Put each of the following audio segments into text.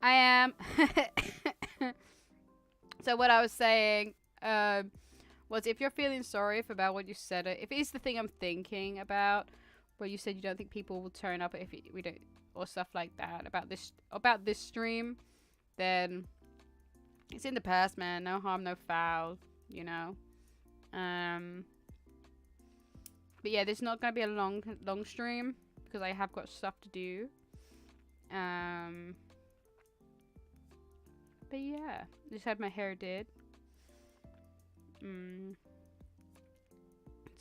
I am. So what I was saying was if you're feeling sorry about what you said, if it's the thing I'm thinking about, where you said you don't think people will turn up if we don't, or stuff like that about this stream, then it's in the past, man. No harm, no foul, you know. But yeah, this is not gonna be a long stream because I have got stuff to do. But yeah, just had my hair did.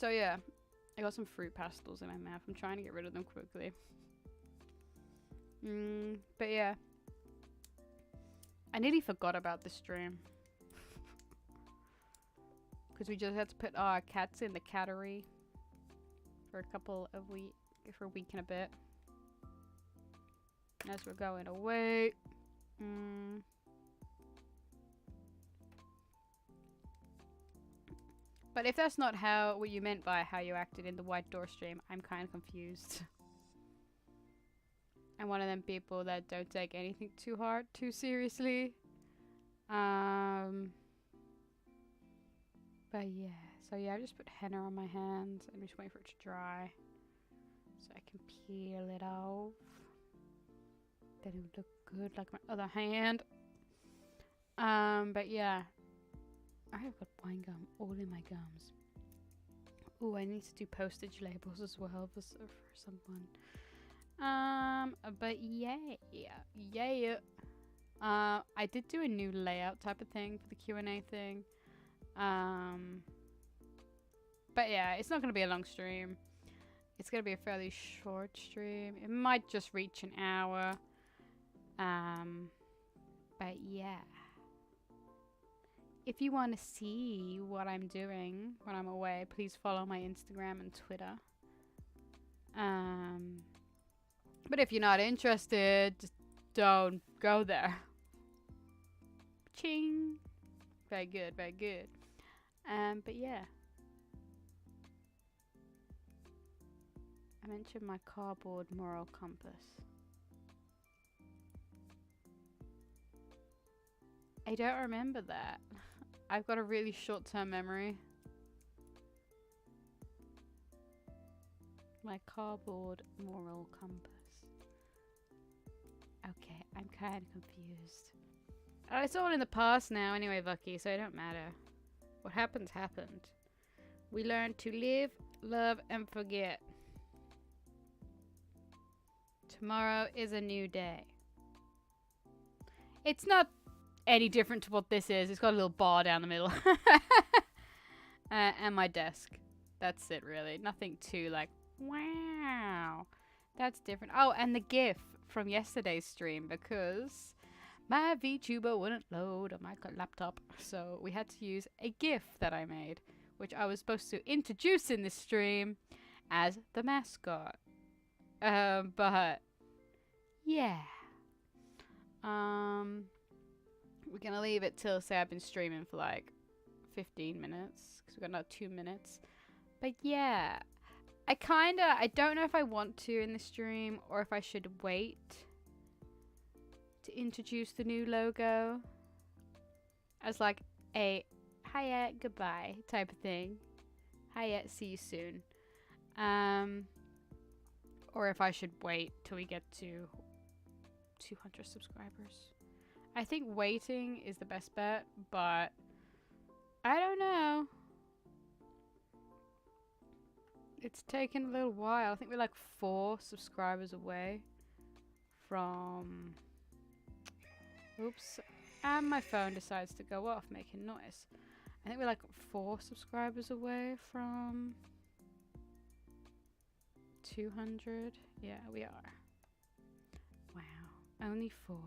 So yeah, I got some fruit pastels in my mouth. I'm trying to get rid of them quickly. But yeah, I nearly forgot about this stream because we just had to put our cats in the cattery for a week and a bit as we're going away. But if that's not what you meant by how you acted in the White Door stream, I'm kind of confused. I'm one of them people that don't take anything too seriously. But yeah, so yeah, I just put henna on my hands. I'm just waiting for it to dry so I can peel it off. Then it would look good like my other hand. But yeah, I have got wine gum all in my gums. Oh, I need to do postage labels as well for someone. But yeah. I did do a new layout type of thing for the Q&A thing. But yeah, it's not gonna be a long stream. It's gonna be a fairly short stream. It might just reach an hour. But yeah. If you want to see what I'm doing when I'm away, please follow my Instagram and Twitter. But if you're not interested, just don't go there. Ching. Very good, very good. But yeah. I mentioned my cardboard moral compass. I don't remember that. I've got a really short-term memory. My cardboard moral compass. Okay, I'm kind of confused. Oh, it's all in the past now anyway, Vucky, so it don't matter. What happened happened. We learn to live, love, and forget. Tomorrow is a new day. It's not any different to what this is. It's got a little bar down the middle. And my desk. That's it, really. Nothing too like, wow. That's different. Oh, and the GIF from yesterday's stream because my VTuber wouldn't load on my laptop. So we had to use a GIF that I made, which I was supposed to introduce in this stream as the mascot. But yeah. We're gonna leave it till, say, I've been streaming for like 15 minutes because we've got another 2 minutes. But yeah, I don't know if I want to in the stream or if I should wait to introduce the new logo as like a hiya goodbye type of thing. Hiya, see you soon. Or if I should wait till we get to 200 subscribers. I think waiting is the best bet, but I don't know. It's taken a little while. I think we're like 4 subscribers away from... Oops. And my phone decides to go off, making noise. I think we're like 4 subscribers away from 200. Yeah, we are. Wow. Only 4.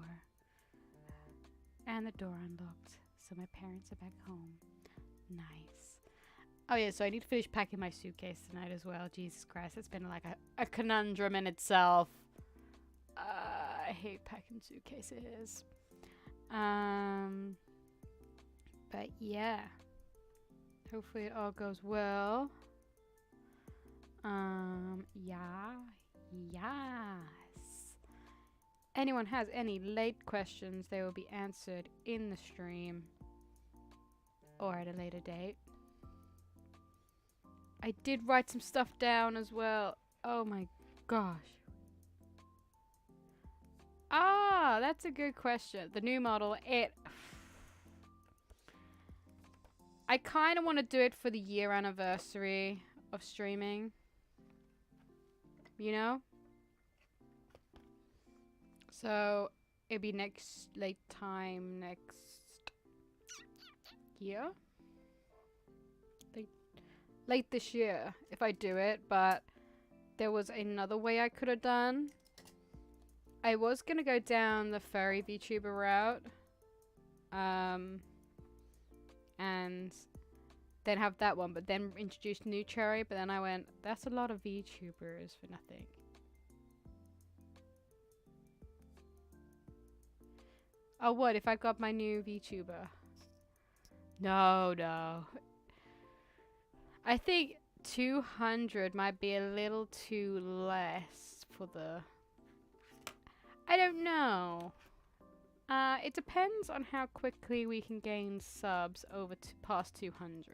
And the door unlocked, so my parents are back home. Nice. Oh yeah, so I need to finish packing my suitcase tonight as well. Jesus Christ, it's been like a conundrum in itself. I hate packing suitcases. But yeah. Hopefully it all goes well. Yeah. Yes. anyone has any late questions, they will be answered in the stream or at a later date. I did write some stuff down as well. Oh my gosh. Ah, that's a good question. The new model, I kind of want to do it for the year anniversary of streaming. You know? So, it'll be next year? Late this year, if I do it, but there was another way I could have done. I was gonna go down the furry VTuber route. And then have that one, but then introduce new cherry, but then I went, that's a lot of VTubers for nothing. Oh, what if I got my new VTuber? No. I think 200 might be a little too less for the... I don't know. It depends on how quickly we can gain subs over to past 200.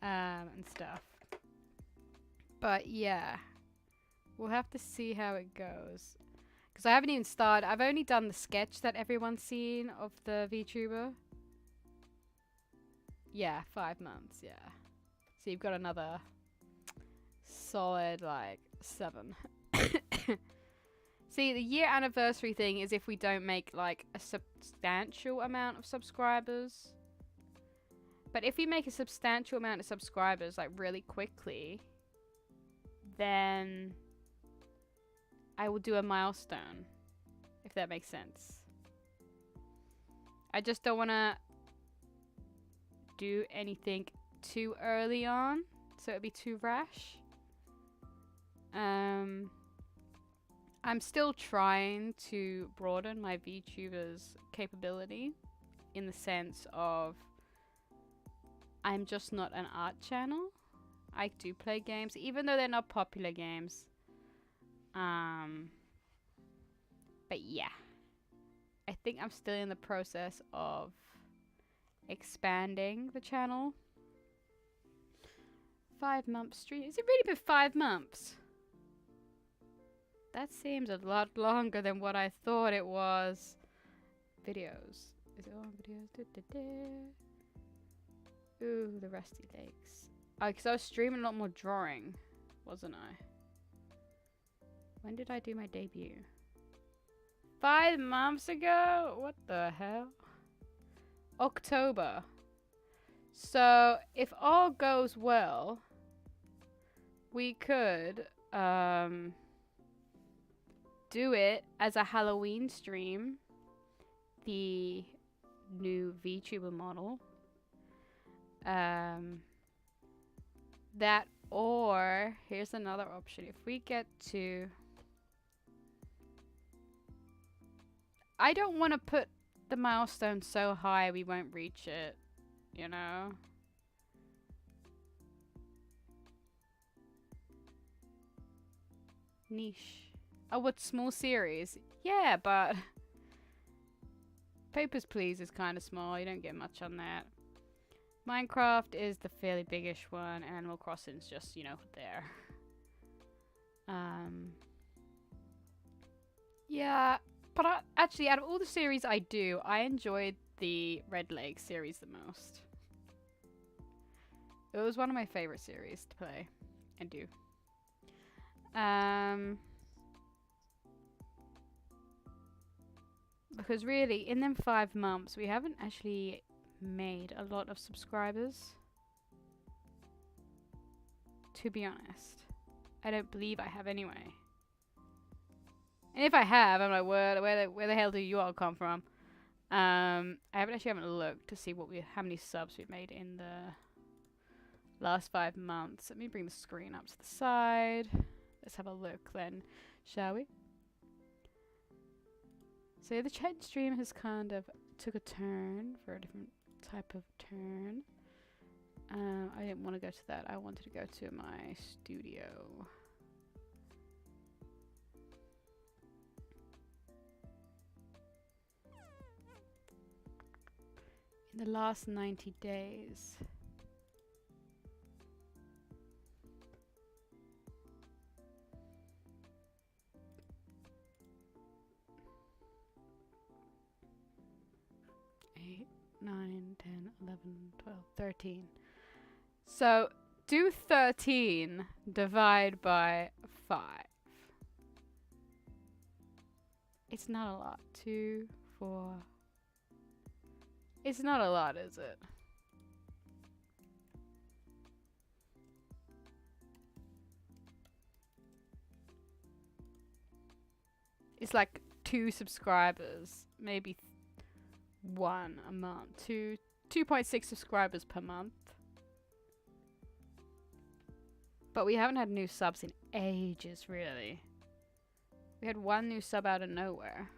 And stuff. But yeah. We'll have to see how it goes. Because I haven't even started. I've only done the sketch that everyone's seen of the VTuber. Yeah, 5 months, yeah. So you've got another solid, like, 7. See, the year anniversary thing is if we don't make, like, a substantial amount of subscribers. But if we make a substantial amount of subscribers, like, really quickly, then I will do a milestone, if that makes sense. I just don't want to do anything too early on, so it'd be too rash. I'm still trying to broaden my VTuber's capability in the sense of I'm just not an art channel. I do play games, even though they're not popular games. But yeah, I think I'm still in the process of expanding the channel. 5 months stream. Has it really been 5 months? That seems a lot longer than what I thought it was. Videos. Is it on videos? Ooh, the Rusty Lakes. Oh, because I was streaming a lot more drawing, wasn't I? When did I do my debut? 5 months ago? What the hell? October. So, if all goes well, we could, do it as a Halloween stream. The new VTuber model. That, or here's another option. If we get to... I don't want to put the milestone so high we won't reach it, you know? Niche. Oh, what, small series? Yeah, but Papers, Please is kind of small. You don't get much on that. Minecraft is the fairly biggish one. Animal Crossing's just, you know, there. Yeah, but actually, out of all the series I do, I enjoyed the Red Lake series the most. It was one of my favorite series to play and do. Because really, in them 5 months, we haven't actually made a lot of subscribers. To be honest. I don't believe I have anyway. And if I have, I'm like, where the hell do you all come from? I haven't looked to see how many subs we've made in the last 5 months. Let me bring the screen up to the side. Let's have a look then, shall we? So the chat stream has kind of took a turn for a different type of turn. I didn't want to go to that. I wanted to go to my studio. The last 90 days. Eight, 9, 10, 11, 12, 13. So do 13 divide by 5. It's not a lot. 2, 4. It's not a lot, is it? It's like 2 subscribers, maybe 1 a month. 2.6 subscribers per month. But we haven't had new subs in ages, really. We had 1 new sub out of nowhere.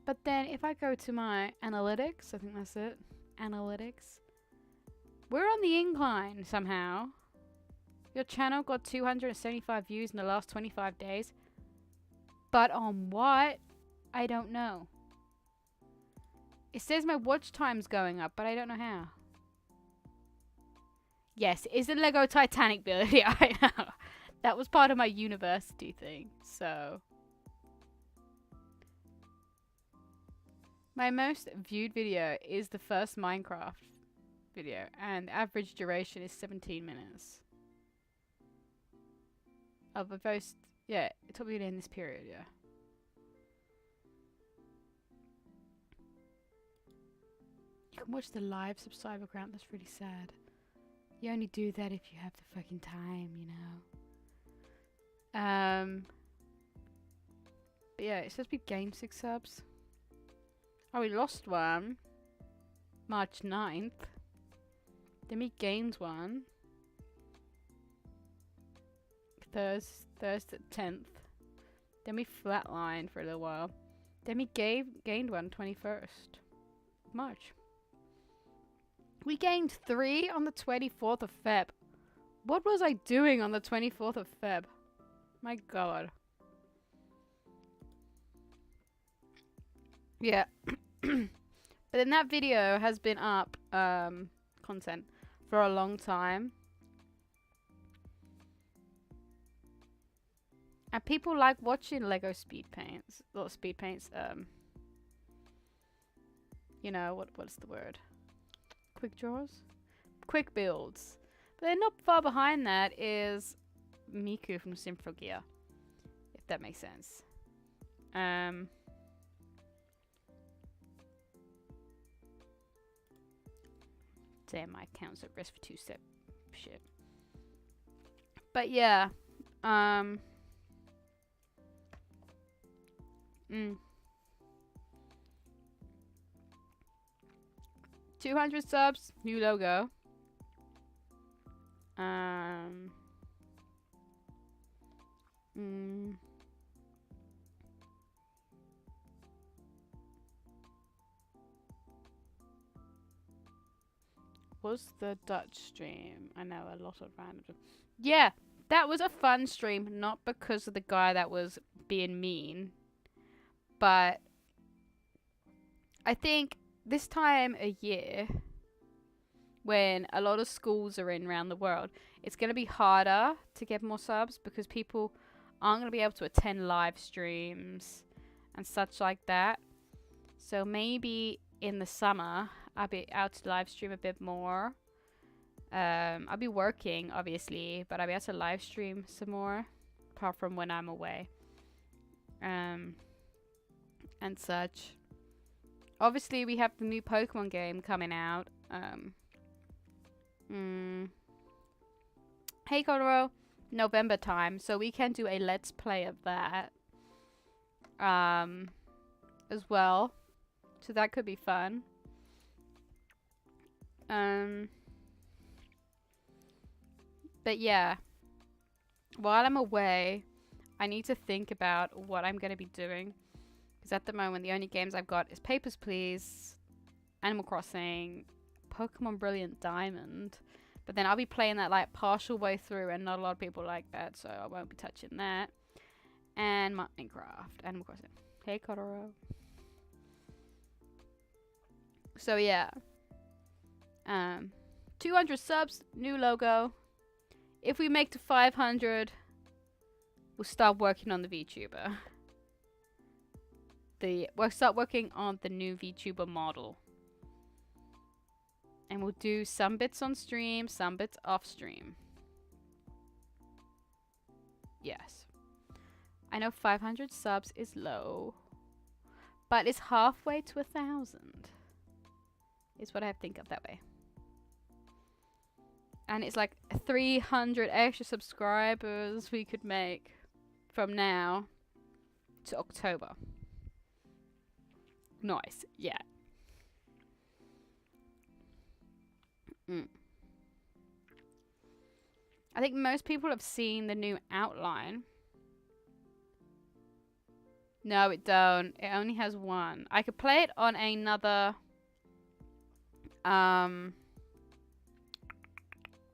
But then if I go to my analytics, I think that's it. Analytics. We're on the incline somehow. Your channel got 275 views in the last 25 days. But on what? I don't know. It says my watch time's going up, but I don't know how. Yes, it is the Lego Titanic build. Yeah, I know. That was part of my university thing, so. My most viewed video is the first Minecraft video, and the average duration is 17 minutes. Of a post, yeah, it took me in this period, yeah. You can watch the live subscriber count, that's really sad. You only do that if you have the fucking time, you know. But yeah, it's supposed to be gained 6 subs. Oh, we lost 1. March 9th. Then we gained 1. Thursday 10th. Then we flatlined for a little while. Then we gained 1 21st March. We gained 3 on the 24th of Feb. What was I doing on the 24th of Feb? My god. Yeah. But then that video has been up, content, for a long time. And people like watching Lego speed paints. Not speed paints, you know, what's the word? Quick draws? Quick builds. But then not far behind that is Miku from Gear, if that makes sense. Damn, my account's at risk for 2-step shit. But yeah, 200 subs, new logo. Was the Dutch stream? I know a lot of random. Yeah, that was a fun stream, not because of the guy that was being mean, but I think this time a year, when a lot of schools are in around the world, it's going to be harder to get more subs because people aren't going to be able to attend live streams and such like that. So maybe in the summer, I'll be out to live stream a bit more. I'll be working, obviously, but I'll be able to live stream some more, apart from when I'm away. And such. Obviously, we have the new Pokemon game coming out. Hey, Colorado. November time, so we can do a Let's Play of that. As well. So that could be fun. But yeah, while I'm away, I need to think about what I'm going to be doing. Because at the moment, the only games I've got is Papers, Please, Animal Crossing, Pokemon Brilliant Diamond. But then I'll be playing that like partial way through, and not a lot of people like that, so I won't be touching that. And Minecraft, Animal Crossing. Hey, Kotaro. So yeah. 200 subs, new logo. If we make to 500, we'll start working on the VTuber. We'll start working on the new VTuber model. And we'll do some bits on stream, some bits off stream. Yes. I know 500 subs is low, but it's halfway to 1,000. Is what I think of that way. And it's like 300 extra subscribers we could make from now to October. Nice, yeah. I think most people have seen the new outline. No, it don't. It only has one. I could play it on another...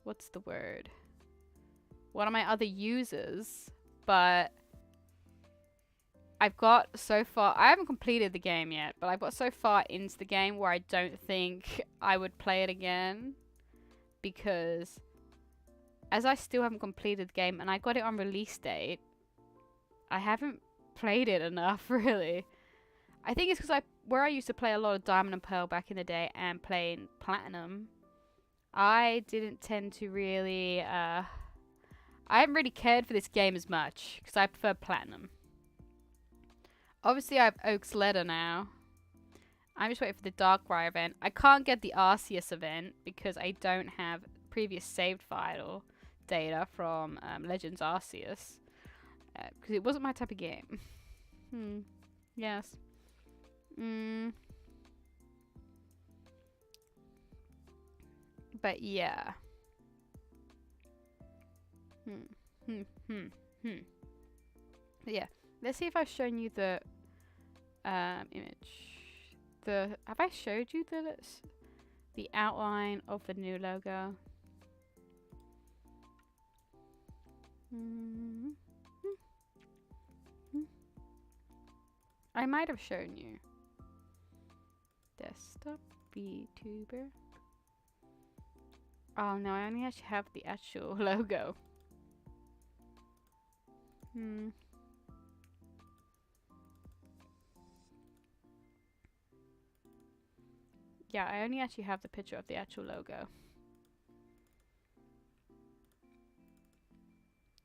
what's the word? One of my other users, but I've got so far... I haven't completed the game yet, but I've got so far into the game where I don't think I would play it again. Because as I still haven't completed the game and I got it on release date, I haven't played it enough, really. I think it's because where I used to play a lot of Diamond and Pearl back in the day and playing Platinum, I didn't tend to really, I haven't really cared for this game as much because I prefer Platinum. Obviously, I have Oak's Letter now. I'm just waiting for the Darkrai event. I can't get the Arceus event because I don't have previous saved file data from Legends Arceus. Because it wasn't my type of game. Yes. But yeah. But yeah. Let's see if I've shown you the image. Have I showed you the outline of the new logo? I might have shown you. Desktop VTuber. Oh no, I only actually have the actual logo. Yeah, I only actually have the picture of the actual logo.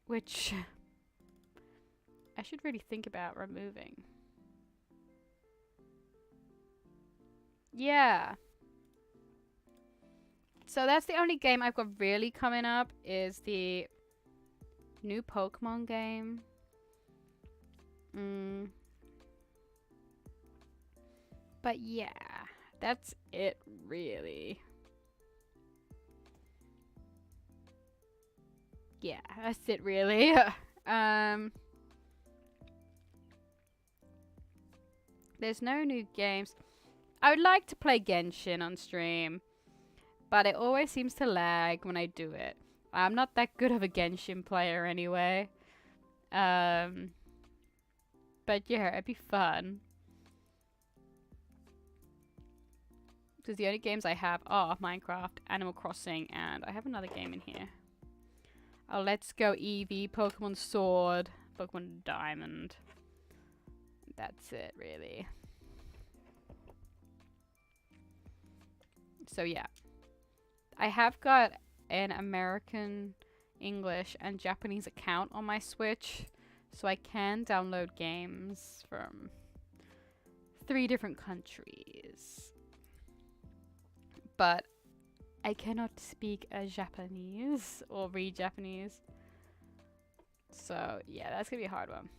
Which I should really think about removing. Yeah. So that's the only game I've got really coming up is the new Pokemon game. But yeah, that's it really. Yeah, that's it really. There's no new games. I would like to play Genshin on stream, but it always seems to lag when I do it. I'm not that good of a Genshin player anyway. But yeah, it'd be fun. Because the only games I have are Minecraft, Animal Crossing, and I have another game in here. Oh, Let's Go Eevee, Pokemon Sword, Pokemon Diamond. That's it, really. So yeah. I have got an American, English, and Japanese account on my Switch. So I can download games from 3 different countries. But I cannot speak Japanese or read Japanese. So yeah, that's gonna be a hard one.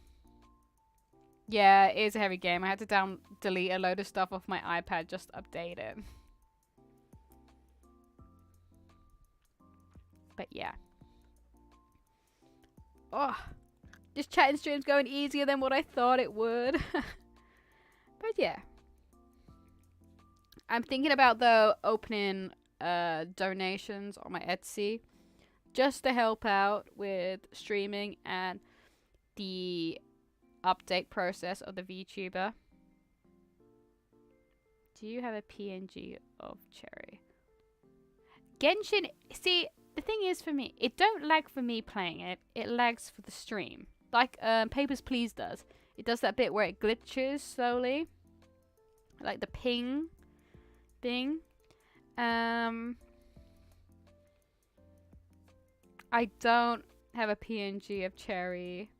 Yeah, it is a heavy game. I had to delete a load of stuff off my iPad just to update it. But yeah. Oh, this chatting stream's going easier than what I thought it would. But yeah. I'm thinking about though opening donations on my Etsy just to help out with streaming and the update process of the VTuber. Do you have a PNG of Cherry? Genshin, see, the thing is for me, it don't lag for me playing it. It lags for the stream. Like Papers, Please does. It does that bit where it glitches slowly. Like the ping thing. I don't have a PNG of Cherry.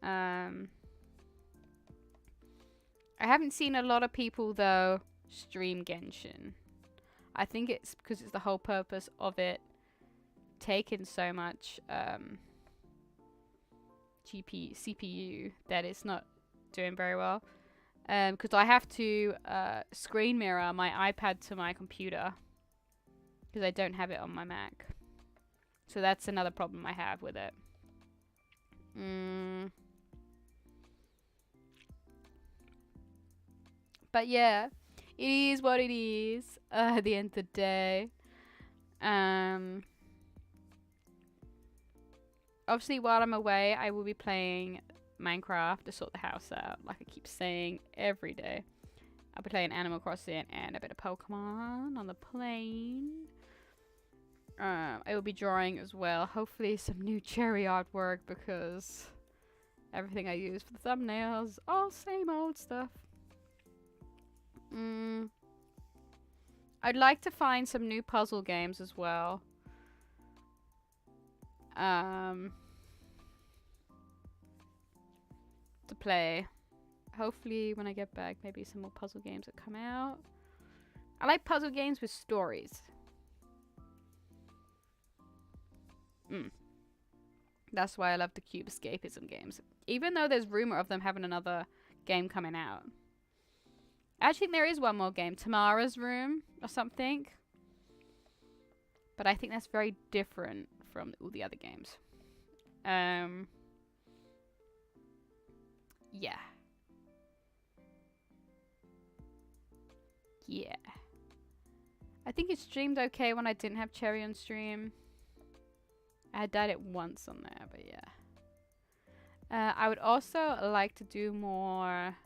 I haven't seen a lot of people, though, stream Genshin. I think it's because it's the whole purpose of it taking so much CPU that it's not doing very well. Because I have to screen mirror my iPad to my computer because I don't have it on my Mac. So that's another problem I have with it. But yeah, it is what it is at the end of the day. Obviously, while I'm away, I will be playing Minecraft to sort the house out, like I keep saying every day. I'll be playing Animal Crossing and a bit of Pokemon on the plane. I will be drawing as well. Hopefully some new Cherry artwork because everything I use for the thumbnails, all same old stuff. I'd like to find some new puzzle games as well. To play. Hopefully when I get back, maybe some more puzzle games that come out. I like puzzle games with stories. That's why I love the cube escapism games. Even though there's rumor of them having another game coming out. I think there is one more game, Tamara's Room or something. But I think that's very different from all the other games. Yeah. Yeah. I think it streamed okay when I didn't have Cherry on stream. I had died it once on there, but yeah. I would also like to do more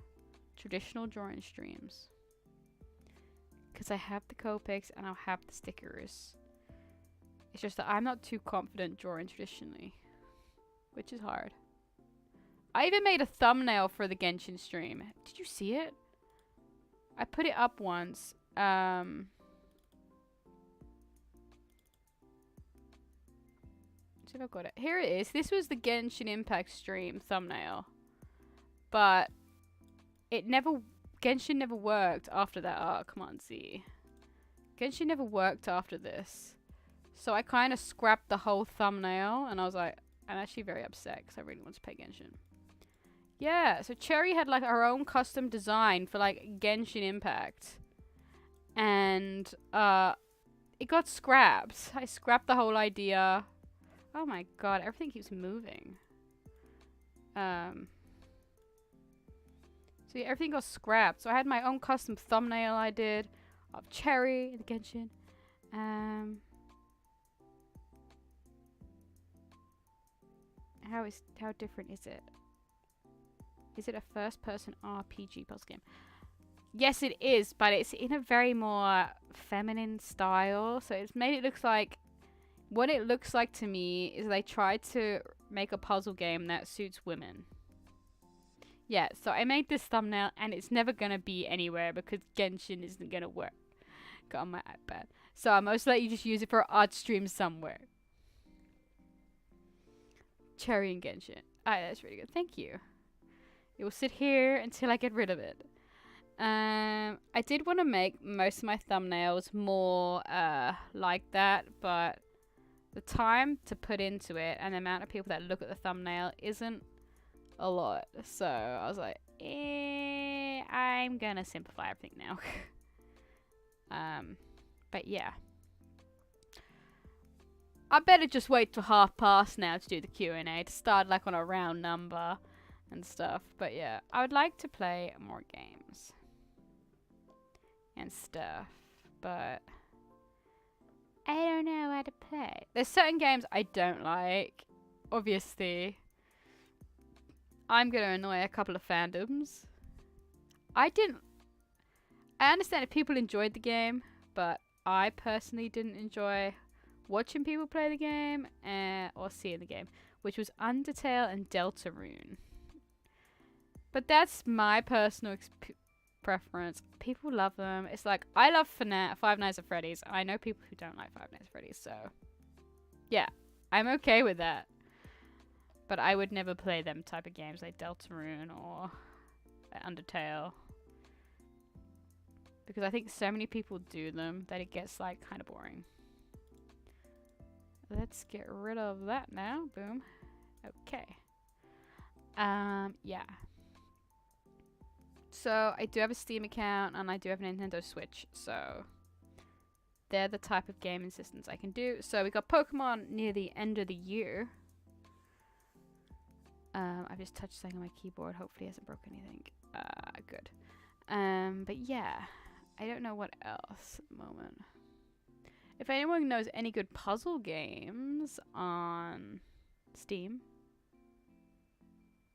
traditional drawing streams. Because I have the Copics and I'll have the stickers. It's just that I'm not too confident drawing traditionally. Which is hard. I even made a thumbnail for the Genshin stream. Did you see it? I put it up once. See if I've got it. Here it is. This was the Genshin Impact stream thumbnail. But it never... Genshin never worked after that. Oh, come on, see. Genshin never worked after this. So I kind of scrapped the whole thumbnail. And I was like, I'm actually very upset because I really want to play Genshin. Yeah, so Cherry had like her own custom design for like Genshin Impact. And it got scrapped. I scrapped the whole idea. Oh my god, everything keeps moving. So yeah, everything got scrapped. So I had my own custom thumbnail I did of Cherry and Genshin. How different is it? Is it a first-person RPG puzzle game? Yes, it is, but it's in a very more feminine style. So it's made it look like... What it looks like to me is they tried to make a puzzle game that suits women. Yeah, so I made this thumbnail and it's never going to be anywhere because Genshin isn't going to work on my iPad. So I'll most likely just use it for art stream somewhere. Cherry and Genshin. Alright, that's really good. Thank you. It will sit here until I get rid of it. I did want to make most of my thumbnails more like that, but the time to put into it and the amount of people that look at the thumbnail isn't a lot. So I was like, I'm gonna simplify everything now. But yeah. I better just wait till 1:30 now to do the Q&A, to start like on a round number and stuff. But yeah, I would like to play more games and stuff, but I don't know how to play. There's certain games I don't like. Obviously, I'm gonna annoy a couple of fandoms. I I understand if people enjoyed the game, but I personally didn't enjoy watching people play the game or seeing the game, which was Undertale and Deltarune. But that's my personal preference. People love them. It's like, I love Fanart, Five Nights at Freddy's. I know people who don't like Five Nights at Freddy's, so yeah, I'm okay with that. But I would never play them type of games like Deltarune or Undertale, because I think so many people do them that it gets like kind of boring. Let's get rid of that now. Boom. Okay. Yeah. So I do have a Steam account and I do have a Nintendo Switch, so they're the type of gaming systems I can do. So we got Pokemon near the end of the year. I've just touched something on my keyboard. Hopefully it hasn't broken anything. Good. But yeah, I don't know what else at the moment. If anyone knows any good puzzle games on Steam.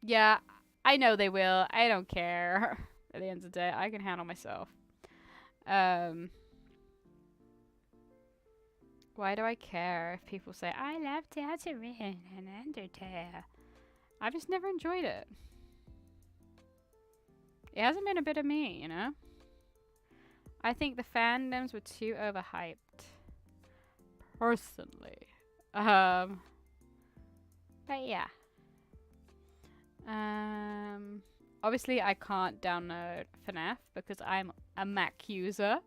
Yeah, I know they will. I don't care. At the end of the day, I can handle myself. Why do I care if people say, I love Deltarune and Undertale? I've just never enjoyed it. It hasn't been a bit of me, you know? I think the fandoms were too overhyped. Personally. But yeah. Obviously I can't download FNAF because I'm a Mac user.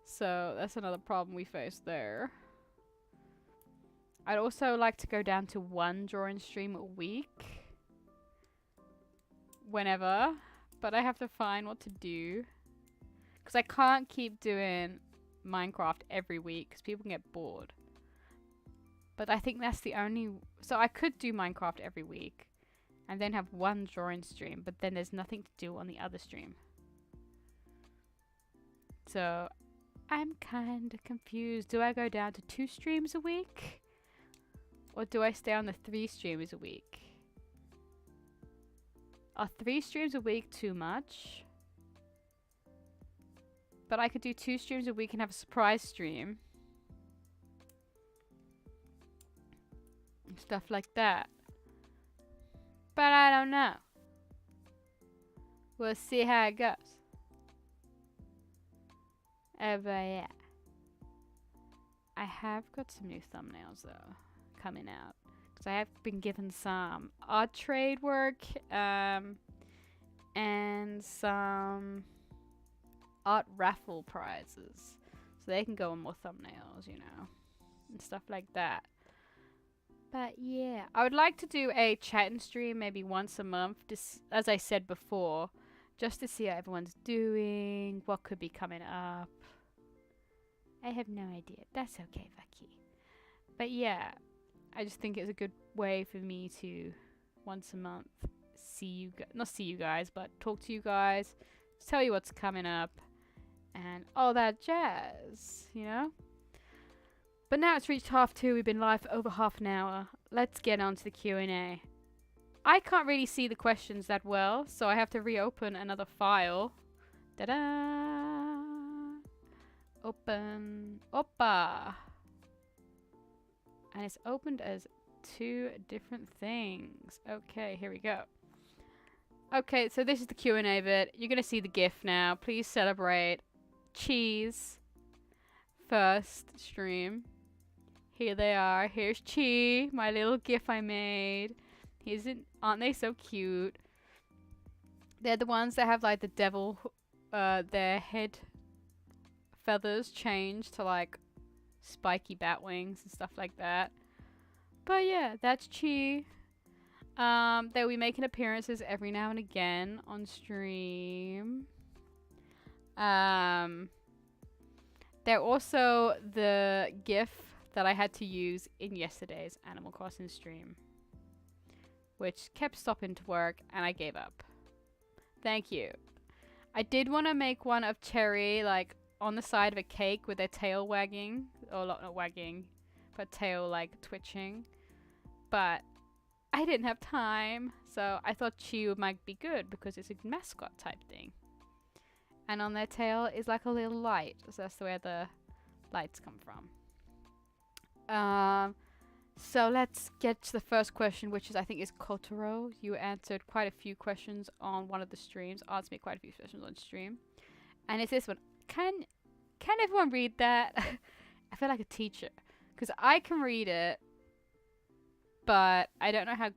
So that's another problem we face there. I'd also like to go down to one drawing stream a week. Whenever. But I have to find what to do. Because I can't keep doing Minecraft every week because people can get bored. But I think that's the only... So I could do Minecraft every week. And then have one drawing stream. But then there's nothing to do on the other stream. So I'm kind of confused. Do I go down to 2 streams a week? Or do I stay on the 3 streams a week? Are 3 streams a week too much? But I could do 2 streams a week and have a surprise stream. And stuff like that. But I don't know. We'll see how it goes. But yeah. I have got some new thumbnails though coming out. Because I have been given some art trade work. And some art raffle prizes. So they can go on more thumbnails, you know. And stuff like that. But yeah. I would like to do a chat and stream maybe once a month. Just, as I said before. Just to see how everyone's doing. What could be coming up. I have no idea. That's okay, Vaki. But yeah. I just think it's a good way for me to once a month see you guys. Not see you guys, but talk to you guys. Tell you what's coming up. And all that jazz, you know? But now it's reached 2:30. We've been live for over half an hour. Let's get on to the Q&A. I can't really see the questions that well, so I have to reopen another file. Ta-da! Open. Oppa! And it's opened as 2 different things. Okay, here we go. Okay, so this is the Q&A bit. You're going to see the GIF now. Please celebrate. Cheese. First stream. Here they are. Here's Chi, my little GIF I made. Aren't they so cute? They're the ones that have like the devil, their head feathers change to like spiky bat wings and stuff like that. But yeah, that's Chi. They'll be making appearances every now and again on stream. They're also the GIF that I had to use in yesterday's Animal Crossing stream, which kept stopping to work and I gave up. Thank you. I did want to make one of Cherry like on the side of a cake with their tail wagging, or not wagging, but tail like twitching, but I didn't have time, so I thought Chi might be good because it's a mascot type thing. and on their tail is like a little light. So that's where the lights come from. So let's get to the first question, which is, I think, is Kotaro. You answered quite a few questions on one of the streams. Asked me quite a few questions on stream. And it's this one. Can everyone read that? I feel like a teacher. Because I can read it, but I don't know how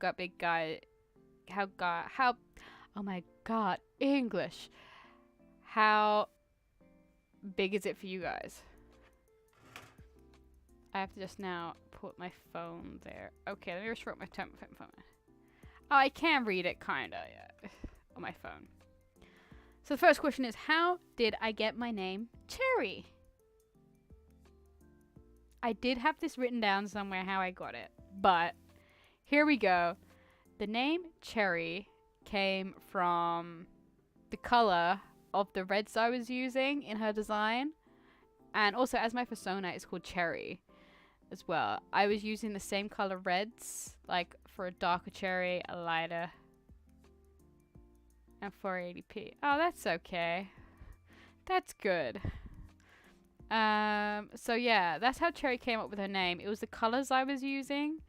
oh my god, English. How big is it for you guys? I have to just now put my phone there. Okay, let me just write my phone. Oh, I can read it, kinda, yeah, on my phone. So the first question is, how did I get my name Cherry? I did have this written down somewhere how I got it, but here we go. The name Cherry came from the color of the reds I was using in her design, and also as my persona is called Cherry as well. I was using the same color reds, like for a darker cherry, a lighter, and 480p. Oh, that's okay. That's good. So yeah, that's how Cherry came up with her name. It was the colors I was using.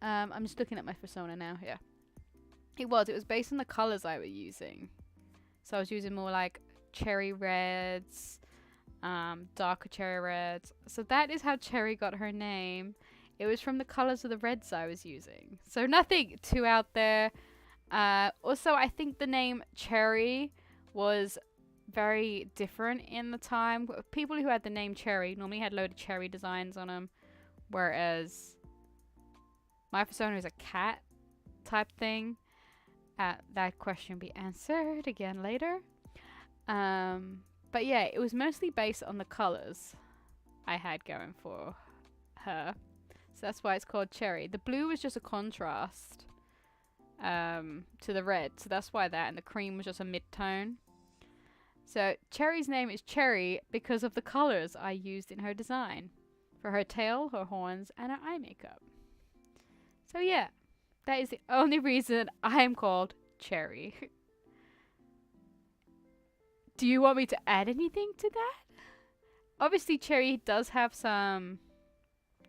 I'm just looking at my persona now. Yeah, it was based on the colors I was using. So I was using more like cherry reds, darker cherry reds. So that is how Cherry got her name. It was from the colors of the reds I was using. So nothing too out there. Also, I think the name Cherry was very different in the time. People who had the name Cherry normally had a load of cherry designs on them, whereas my persona is a cat type thing. That question will be answered again later. But yeah, it was mostly based on the colors I had going for her. So that's why it's called Cherry. The blue was just a contrast to the red. So that's why that. And the cream was just a mid-tone. So Cherry's name is Cherry because of the colors I used in her design. For her tail, her horns, and her eye makeup. So yeah, that is the only reason I am called Cherry. Do you want me to add anything to that? Obviously, Cherry does have some...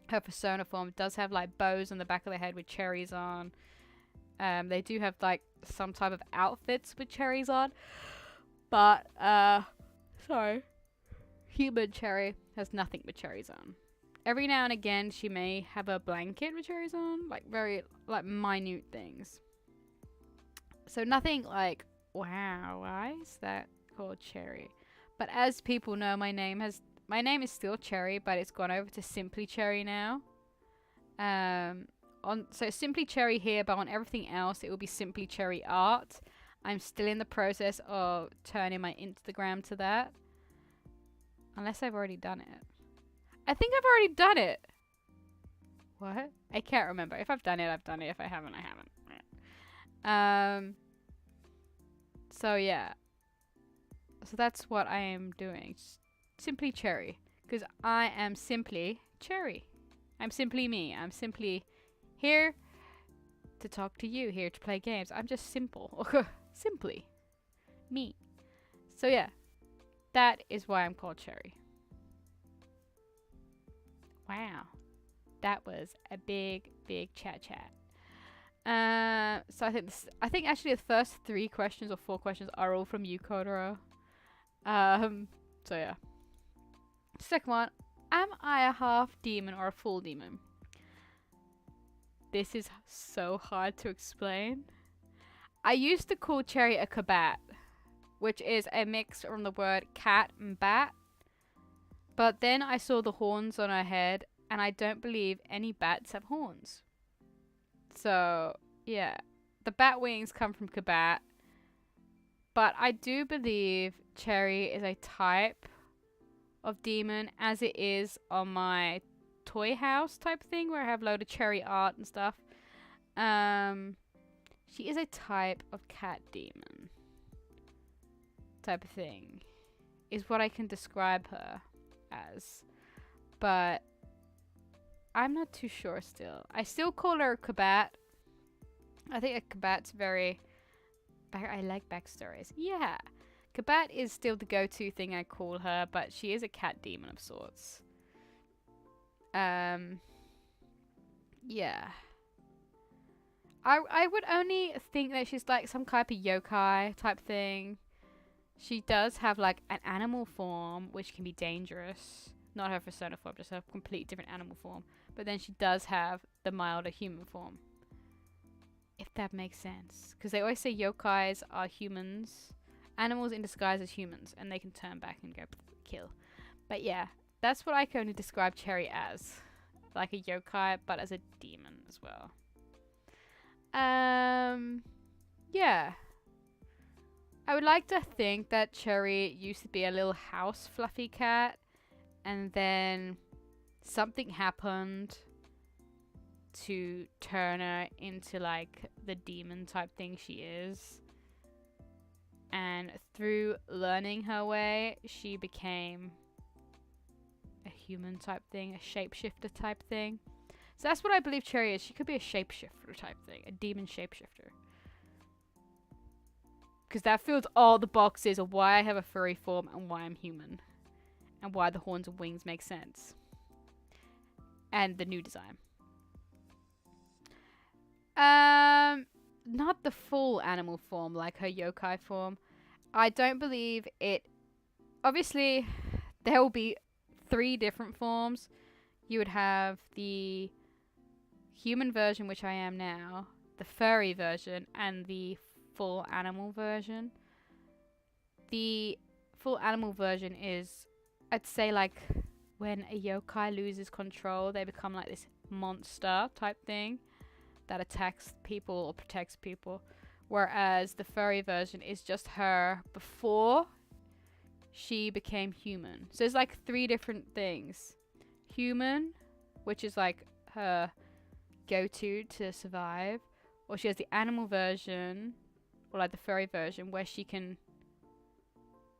Her persona form does have like bows on the back of the head with cherries on. They do have like some type of outfits with cherries on. But, sorry. Human Cherry has nothing with cherries on. Every now and again, she may have a blanket with cherries on. Like, very, like, minute things. So nothing like, wow, why is that called Cherry? But as people know, my name is still Cherry, but it's gone over to Simply Cherry now. So Simply Cherry here, but on everything else, it will be Simply Cherry Art. I'm still in the process of turning my Instagram to that. Unless I've already done it. I think I've already done it. What? I can't remember. If I've done it, I've done it. If I haven't, I haven't. So yeah. So that's what I am doing. Simply Cherry. Because I am simply Cherry. I'm simply me. I'm simply here to talk to you, here to play games. I'm just simple. Simply me. So yeah, that is why I'm called Cherry. Wow, that was a big chat. So I think actually the first 3 questions or 4 questions are all from you, Kotaro. So yeah. Second one, am I a half demon or a full demon? This is so hard to explain. I used to call Cherry a kabat, which is a mix from the word cat and bat. But then I saw the horns on her head, and I don't believe any bats have horns. So, yeah. The bat wings come from kabat. But I do believe Cherry is a type of demon, as it is on my toy house type thing, where I have a load of cherry art and stuff. She is a type of cat demon. Type of thing. Is what I can describe her as. But I'm not too sure still. I still call her a kabat. I think a kabat's very... I like backstories. Yeah. Kabat is still the go-to thing I call her, but she is a cat demon of sorts. Yeah. I would only think that she's like some type of yokai type thing. She does have like an animal form, which can be dangerous. Not her persona form, just a complete different animal form. But then she does have the milder human form. If that makes sense. Because they always say yokais are humans. Animals in disguise as humans. And they can turn back and go kill. But yeah, that's what I can only describe Cherry as. Like a yokai, but as a demon as well. Yeah. I would like to think that Cherry used to be a little house fluffy cat. And then something happened to turn her into like the demon type thing she is. And through learning her way, she became a human type thing, a shapeshifter type thing. So that's what I believe Cherry is. She could be a shapeshifter type thing, a demon shapeshifter. Because that fills all the boxes of why I have a furry form and why I'm human. And why the horns and wings make sense. And the new design. Not the full animal form, like her yokai form. I don't believe it. Obviously, there will be 3 different forms. You would have the human version, which I am now, the furry version, and the full animal version. The full animal version is, I'd say, like when a yokai loses control, they become like this monster type thing that attacks people or protects people. Whereas the furry version is just her before she became human. So there's like 3 different things. Human, which is like her go-to to survive. Or she has the animal version, or like the furry version, where she can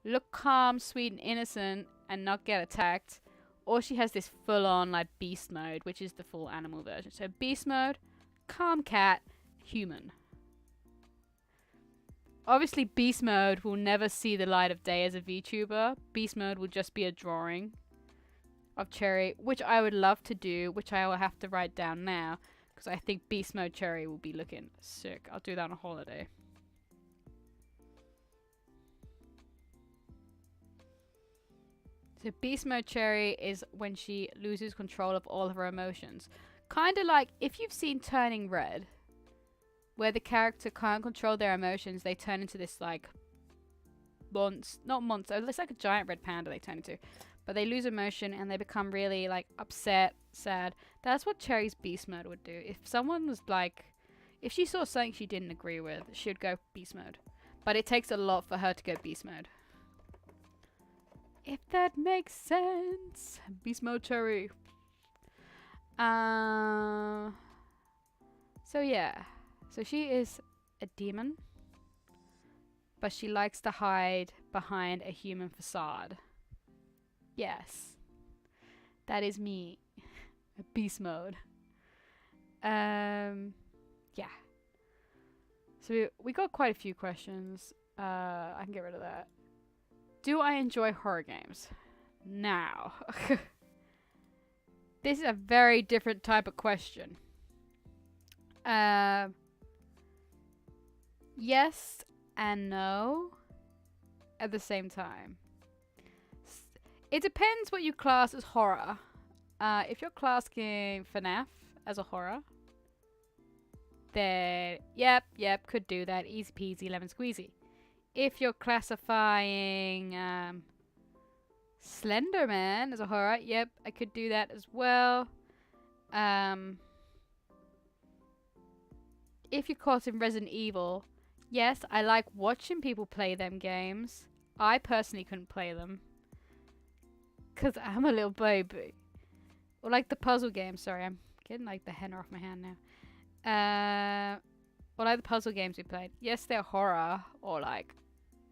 look calm, sweet, and innocent and not get attacked. Or she has this full-on like beast mode, which is the full animal version. So beast mode, calm cat, human. Obviously, beast mode will never see the light of day as a VTuber. Beast mode will just be a drawing of Cherry, which I would love to do, which I will have to write down now, because I think beast mode Cherry will be looking sick. I'll do that on a holiday. So beast mode Cherry is when she loses control of all of her emotions. Kind of like if you've seen Turning Red, where the character can't control their emotions, they turn into this like not monster, it's like a giant red panda they turn into. But they lose emotion and they become really like upset, sad. That's what Cherry's beast mode would do. If someone was like, if she saw something she didn't agree with, she would go beast mode. But it takes a lot for her to go beast mode. If that makes sense. Beast mode Cherry. So yeah. So she is a demon. But she likes to hide behind a human facade. Yes. That is me. Beast mode. Yeah. So we got quite a few questions. I can get rid of that. Do I enjoy horror games? Now. This is a very different type of question. Yes and no at the same time. It depends what you class as horror. If you're classing FNAF as a horror, then yep, could do that. Easy peasy, lemon squeezy. If you're classifying Slenderman as a horror, yep, I could do that as well. If you're classing Resident Evil, yes, I like watching people play them games. I personally couldn't play them, because I'm a little baby. Or like the puzzle games. Sorry, I'm getting like the henna off my hand now. Or like the puzzle games we played. Yes, they're horror or like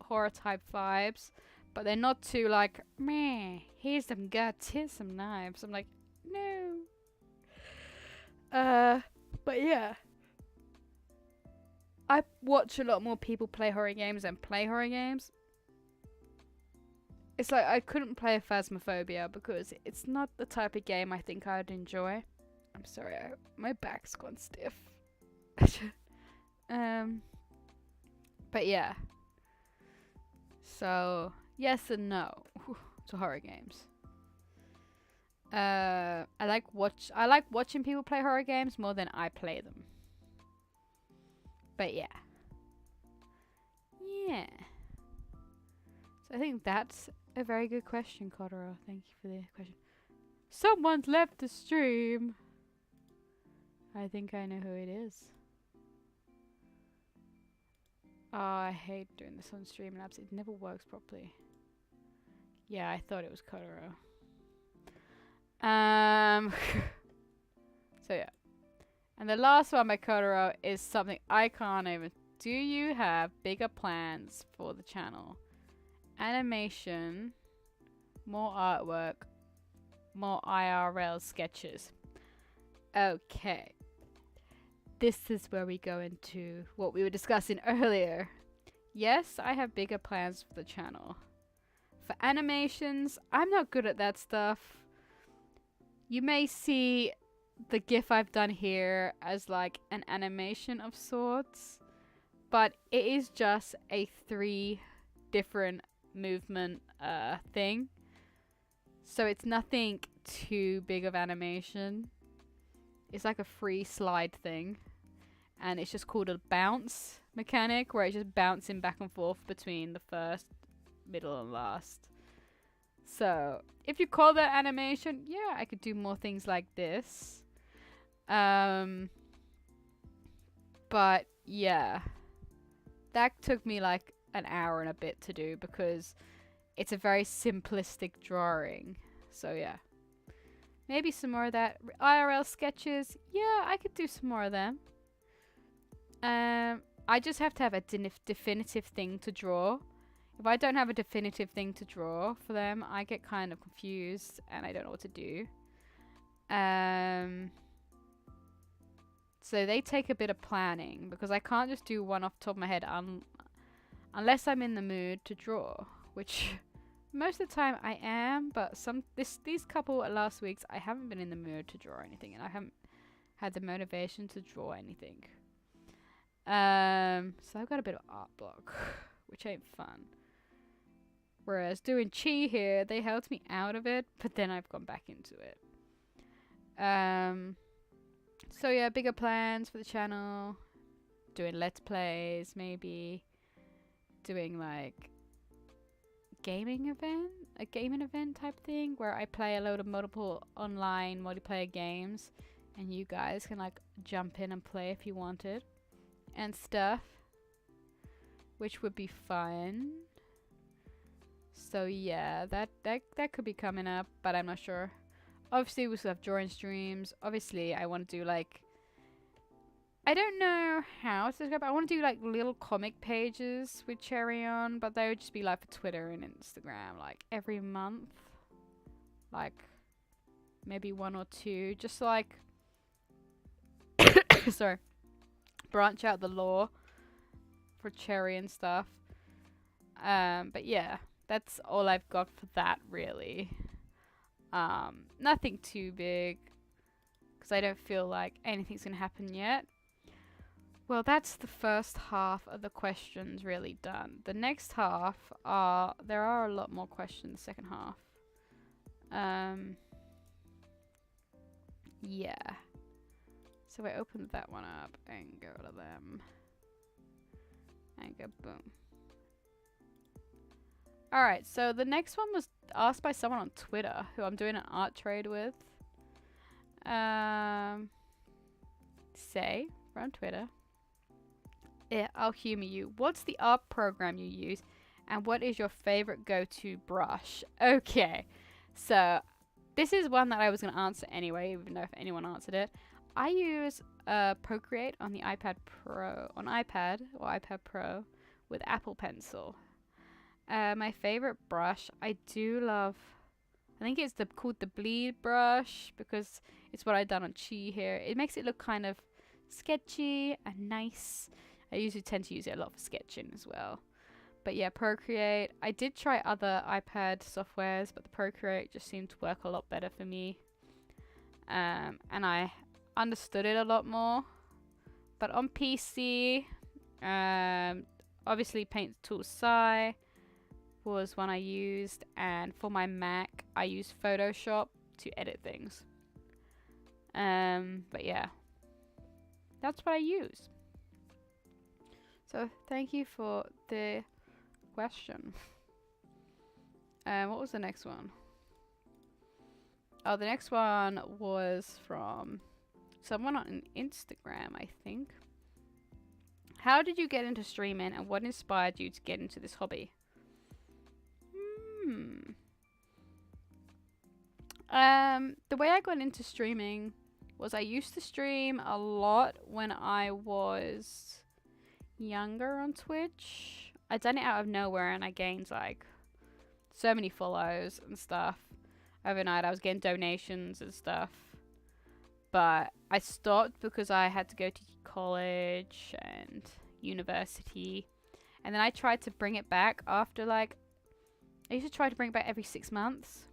horror type vibes, but they're not too like, meh, here's some guts, here's some knives. I'm like, no. But yeah. I watch a lot more people play horror games than play horror games. It's like I couldn't play Phasmophobia because it's not the type of game I think I'd enjoy. I'm sorry, my back's gone stiff. But yeah. So yes and no to horror games. I like watching people play horror games more than I play them. But yeah. Yeah. So I think that's a very good question, Kotaro. Thank you for the question. Someone's left the stream. I think I know who it is. Oh, I hate doing this on Streamlabs. It never works properly. Yeah, I thought it was Kotaro. So yeah. And the last one by Kotaro is something I can't even. Do you have bigger plans for the channel? Animation, more artwork, more IRL sketches. Okay. This is where we go into what we were discussing earlier. Yes, I have bigger plans for the channel. For animations, I'm not good at that stuff. You may see the GIF I've done here as like an animation of sorts, but it is just a 3 different movement thing. So it's nothing too big of animation. It's like a free slide thing. And it's just called a bounce mechanic, where it's just bouncing back and forth between the first, middle, and last. So if you call that animation, yeah, I could do more things like this. But yeah, that took me like an hour and a bit to do because it's a very simplistic drawing. So yeah, maybe some more of that. IRL sketches, yeah, I could do some more of them. I just have to have a definitive thing to draw. If I don't have a definitive thing to draw for them, I get kind of confused and I don't know what to do. So they take a bit of planning because I can't just do one off the top of my head unless I'm in the mood to draw, which most of the time I am, but these couple last weeks I haven't been in the mood to draw anything and I haven't had the motivation to draw anything. So I've got a bit of art block, which ain't fun. Whereas doing Chi here, they helped me out of it, but then I've gone back into it. So yeah, bigger plans for the channel. Doing Let's Plays, maybe. Doing like a gaming event type thing, where I play a load of multiple online multiplayer games, and you guys can like jump in and play if you wanted. And stuff, which would be fun. So yeah, that could be coming up, but I'm not sure. Obviously we still have drawing streams. Obviously I want to do like, I don't know how to describe it. I want to do like little comic pages with Cherry on, but they would just be like for Twitter and Instagram, like every month, like maybe 1 or 2, just like sorry, branch out the lore for Cherry and stuff. But yeah, that's all I've got for that really. Nothing too big because I don't feel like anything's gonna happen yet. Well, that's the first half of the questions really done. The next half there are a lot more questions. Second half. Yeah. So I opened that one up and go to them. And go boom. Alright, so the next one was asked by someone on Twitter who I'm doing an art trade with. Say, from Twitter. Yeah, I'll humor you. What's the art program you use? And what is your favorite go-to brush? Okay, so this is one that I was going to answer anyway, even though if anyone answered it. I use Procreate on the iPad Pro, on iPad or iPad Pro with Apple Pencil. My favorite brush, I do love, I think it's called the Bleed brush because it's what I've done on Chi here. It makes it look kind of sketchy and nice. I usually tend to use it a lot for sketching as well. But yeah, Procreate. I did try other iPad softwares, but the Procreate just seemed to work a lot better for me. And I understood it a lot more. But on PC, obviously Paint Tool Sci was one I used, and for my Mac, I use Photoshop to edit things. But yeah, that's what I use. So thank you for the question. What was the next one? Oh, the next one was from someone on Instagram, I think. How did you get into streaming, and what inspired you to get into this hobby? The way I got into streaming was I used to stream a lot when I was younger on Twitch. I'd done it out of nowhere, and I gained like so many follows and stuff overnight. I was getting donations and stuff, but I stopped because I had to go to college and university, and then I tried to bring it back after like I used to try to bring it back every 6 months,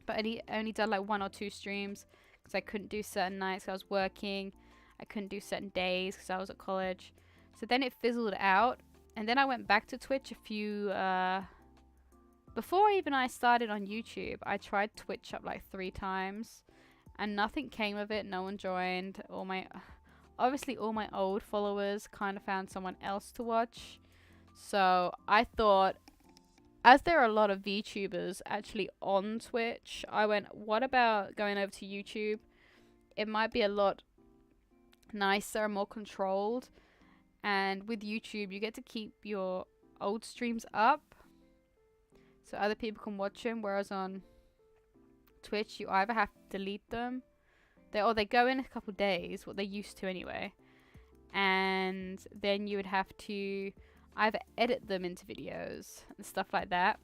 but I only done like 1 or 2 streams because I couldn't do certain nights 'cause I was working. I couldn't do certain days because I was at college. So then it fizzled out, and then I went back to Twitch a few before even I started on YouTube. I tried Twitch up like 3 times and nothing came of it. No one joined. Obviously all my old followers kind of found someone else to watch. So I thought, as there are a lot of VTubers actually on Twitch, I went, what about going over to YouTube? It might be a lot nicer, more controlled. And with YouTube, you get to keep your old streams up so other people can watch them. Whereas on Twitch, you either have to delete them, they go in a couple days, what they used to anyway. And then you would have to either edit them into videos and stuff like that.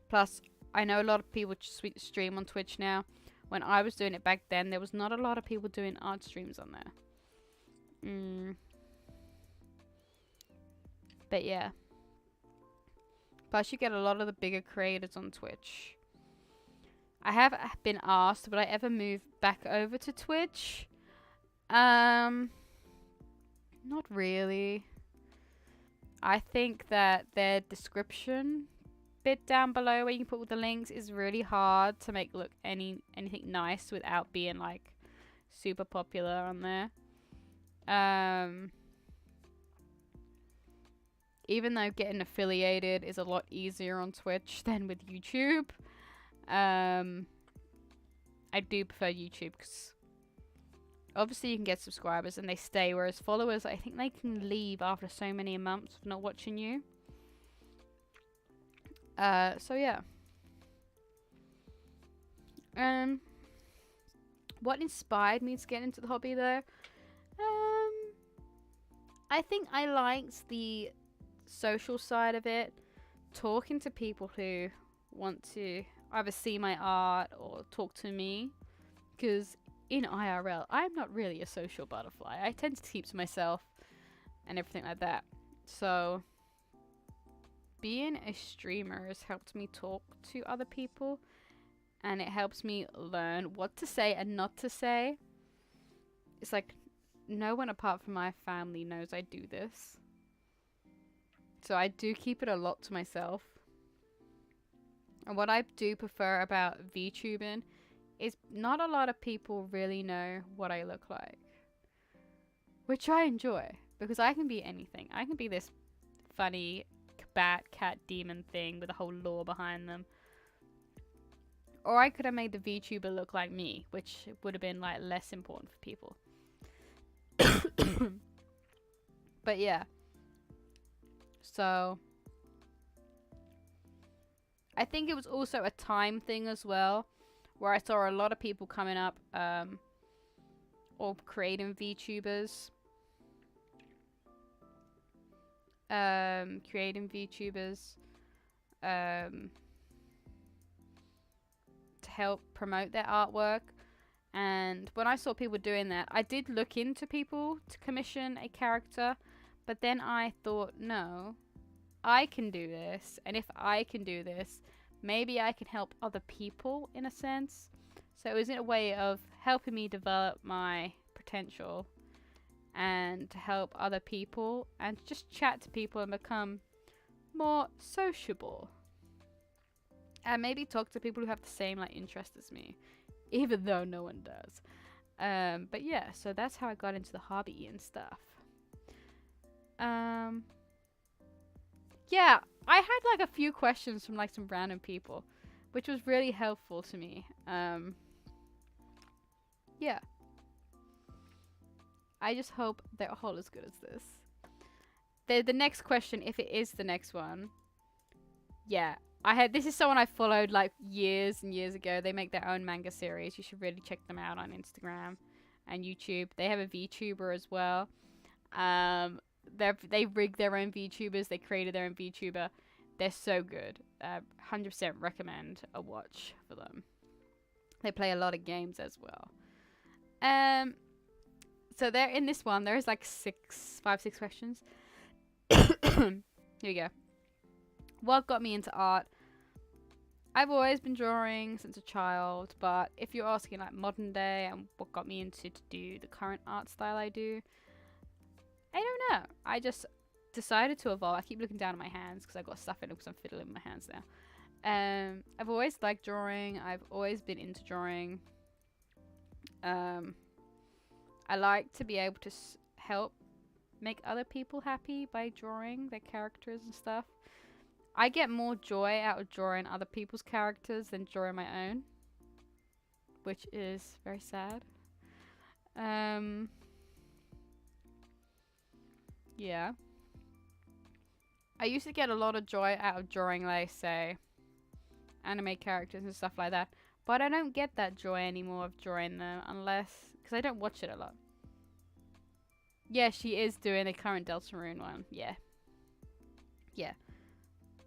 Plus, I know a lot of people stream on Twitch now. When I was doing it back then, there was not a lot of people doing art streams on there. But yeah. Plus, you get a lot of the bigger creators on Twitch. I have been asked, would I ever move back over to Twitch? Not really. I think that their description bit down below where you can put all the links is really hard to make look anything nice without being like super popular on there. Even though getting affiliated is a lot easier on Twitch than with YouTube, I do prefer YouTube because obviously you can get subscribers and they stay, whereas followers, I think they can leave after so many months of not watching you. So yeah. What inspired me to get into the hobby though? I think I liked the social side of it, talking to people who want to either see my art or talk to me, because in IRL I'm not really a social butterfly. I tend to keep to myself and everything like that. So being a streamer has helped me talk to other people, and it helps me learn what to say and not to say. It's like no one apart from my family knows I do this, so I do keep it a lot to myself. And what I do prefer about VTubing is not a lot of people really know what I look like, which I enjoy, because I can be anything. I can be this funny bat, cat, demon thing with a whole lore behind them, or I could have made the VTuber look like me, which would have been like less important for people. But yeah, so I think it was also a time thing as well, where I saw a lot of people coming up or creating VTubers. To help promote their artwork. And when I saw people doing that, I did look into people to commission a character, But then I thought, no, I can do this. And if I can do this, maybe I can help other people in a sense. So it was in a way of helping me develop my potential and to help other people and just chat to people and become more sociable. And maybe talk to people who have the same like interest as me, even though no one does. But yeah, so that's how I got into the hobby and stuff. Yeah, I had like a few questions from like some random people, which was really helpful to me. Yeah. I just hope they're all as good as this. The next question, if it is the next one, yeah, this is someone I followed like years and years ago. They make their own manga series. You should really check them out on Instagram and YouTube. They have a VTuber as well. They rig their own VTubers. They created their own VTuber. They're so good. 100% recommend a watch for them. They play a lot of games as well. So they're in this one. There's like 5, 6 questions. Here we go. What got me into art? I've always been drawing since a child, but if you're asking like modern day and what got me into to do the current art style I do, I don't know. I just decided to evolve. I keep looking down at my hands because I've got stuff in them because I'm fiddling with my hands now. I've always liked drawing. I've always been into drawing. I like to be able to help make other people happy by drawing their characters and stuff. I get more joy out of drawing other people's characters than drawing my own, which is very sad. Yeah. I used to get a lot of joy out of drawing, like, say, anime characters and stuff like that. But I don't get that joy anymore of drawing them because I don't watch it a lot. Yeah, she is doing the current Deltarune one. Yeah. Yeah.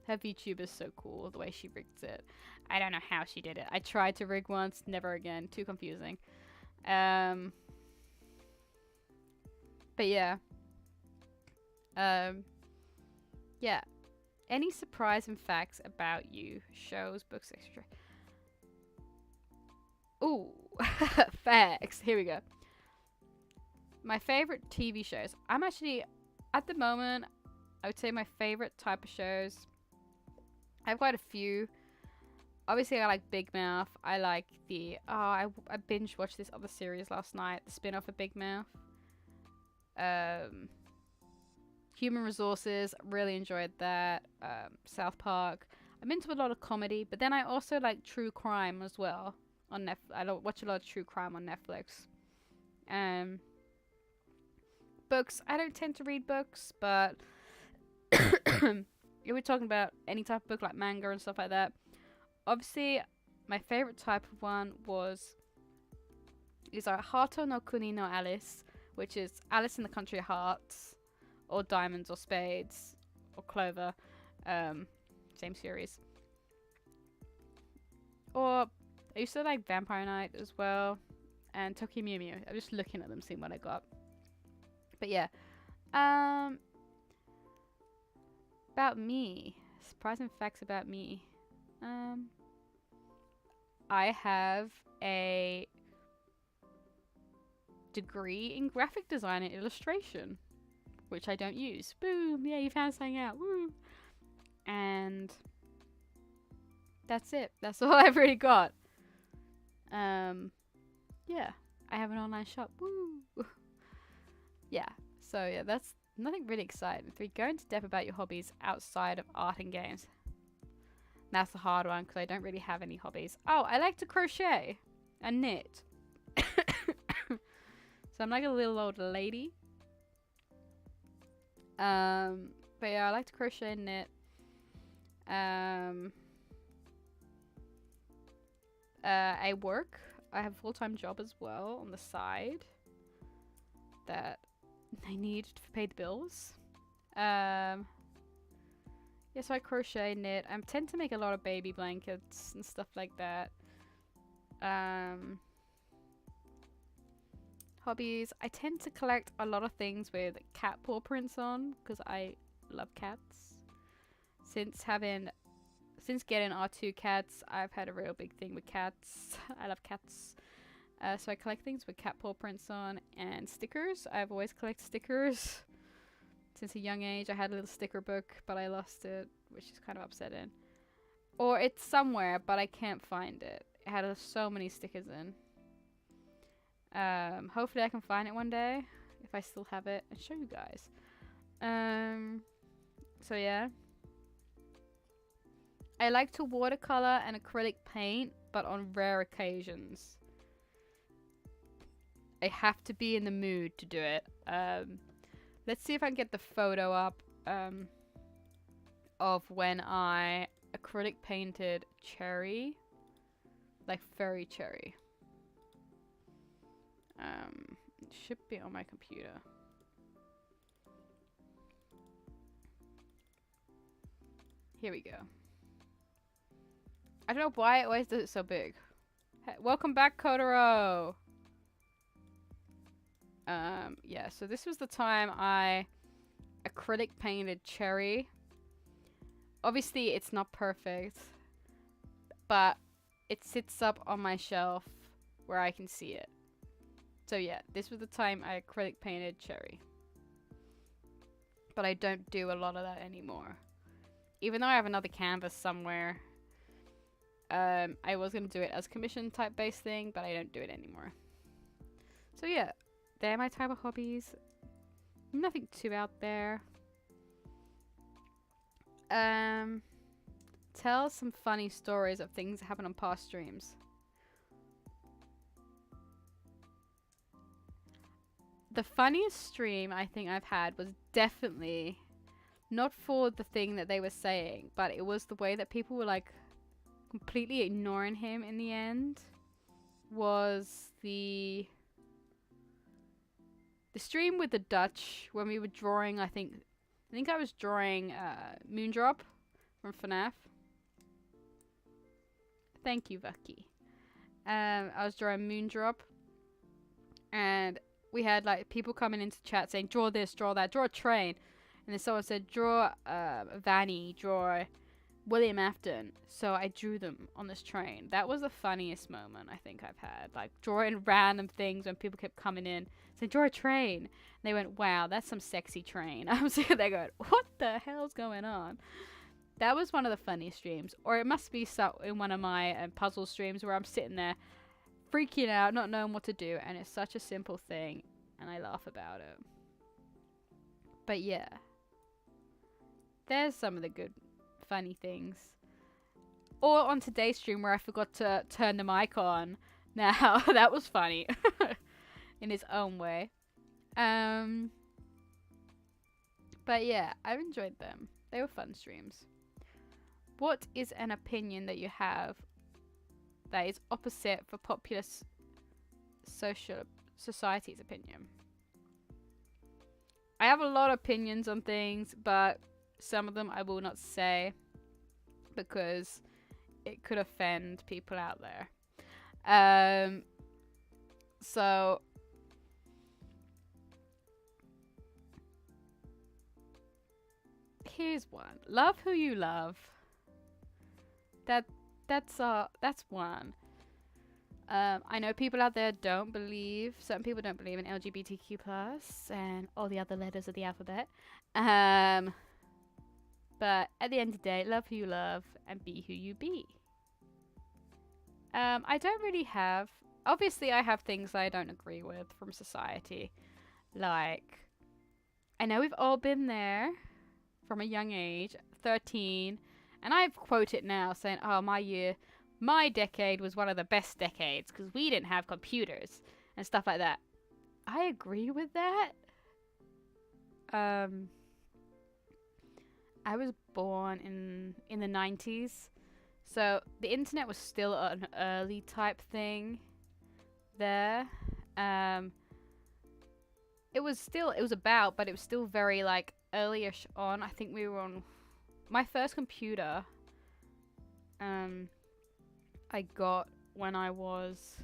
Her VTuber's so cool, the way she rigged it. I don't know how she did it. I tried to rig once, never again. Too confusing. But yeah. Yeah. Any surprising facts about you? Shows, books, etc. Ooh. Facts. Here we go. My favorite TV shows. I'm actually, at the moment, I would say my favorite type of shows. I have quite a few. Obviously, I like Big Mouth. I like I binge watched this other series last night, the spin-off of Big Mouth. Human Resources, really enjoyed that. South Park. I'm into a lot of comedy, but then I also like true crime as well on Netflix. I watch a lot of true crime on Netflix. Books. I don't tend to read books, but if we're talking about any type of book like manga and stuff like that, obviously my favorite type of one is Hato no Kuni no Alice, which is Alice in the Country of Hearts, or Diamonds or Spades, or Clover, same series. Or I used to like Vampire Knight as well, and Tokyo Mew Mew. I'm just looking at them, seeing what I got. But yeah, about me, surprising facts about me. I have a degree in graphic design and illustration, which I don't use. Boom! Yeah, you found something out. Woo! And that's it. That's all I've really got. Yeah, I have an online shop. Woo! Yeah, so yeah, that's nothing really exciting. 3, go into depth about your hobbies outside of art and games. That's the hard one because I don't really have any hobbies. Oh, I like to crochet and knit. So I'm like a little old lady. But yeah, I like to crochet and knit. I work. I have a full-time job as well on the side that I need to pay the bills. Yeah, so I crochet, knit. I tend to make a lot of baby blankets and stuff like that. hobbies. I tend to collect a lot of things with cat paw prints on because I love cats. Since getting our 2 cats, I've had a real big thing with cats. I love cats. So I collect things with cat paw prints on and stickers. I've always collected stickers. Since a young age, I had a little sticker book, but I lost it, which is kind of upsetting. Or it's somewhere, but I can't find it. It had so many stickers in. Hopefully I can find it one day, if I still have it, and show you guys. So yeah. I like to watercolor and acrylic paint, but on rare occasions. I have to be in the mood to do it. Let's see if I can get the photo up of when I acrylic painted cherry, like fairy cherry. It should be on my computer. Here we go. I don't know why it always does it so big. Hey, welcome back, Kotaro! Yeah, so this was the time I acrylic painted cherry. Obviously, it's not perfect, but it sits up on my shelf where I can see it. So yeah, this was the time I acrylic painted cherry. But I don't do a lot of that anymore. Even though I have another canvas somewhere. I was going to do it as commission type based thing, but I don't do it anymore. So yeah, they're my type of hobbies. Nothing too out there. Tell some funny stories of things that happened on past streams. The funniest stream I think I've had was definitely not for the thing that they were saying, but it was the way that people were like completely ignoring him in the end. Was the stream with the Dutch when we were drawing, I think I was drawing Moondrop from FNAF. Thank you, Vucky. I was drawing Moondrop, and we had like people coming into chat saying, draw this, draw that, draw a train. And then someone said, draw Vanny, draw William Afton. So I drew them on this train. That was the funniest moment I think I've had. Like drawing random things when people kept coming in saying, draw a train. And they went, wow, that's some sexy train. I was sitting there going, what the hell's going on? That was one of the funniest streams. Or it must be in one of my puzzle streams where I'm sitting there freaking out, not knowing what to do. And it's such a simple thing. And I laugh about it. But yeah. There's some of the good funny things. Or on today's stream where I forgot to turn the mic on. Now, that was funny. In its own way. But yeah, I've enjoyed them. They were fun streams. What is an opinion that you have that is opposite for popular society's opinion? I have a lot of opinions on things, but some of them I will not say because it could offend people out there. So here's one. Love who you love. That's one. I know people out there certain people don't believe in LGBTQ plus and all the other letters of the alphabet. But at the end of the day, love who you love and be who you be. I don't really have... Obviously, I have things I don't agree with from society. Like, I know we've all been there from a young age, 13. And I've quoted now saying, oh, my decade was one of the best decades because we didn't have computers and stuff like that. I agree with that. I was born in the 90s, so the internet was still an early type thing there. It was about, but it was still very like early-ish on. I think we were on my first computer. I got when I was,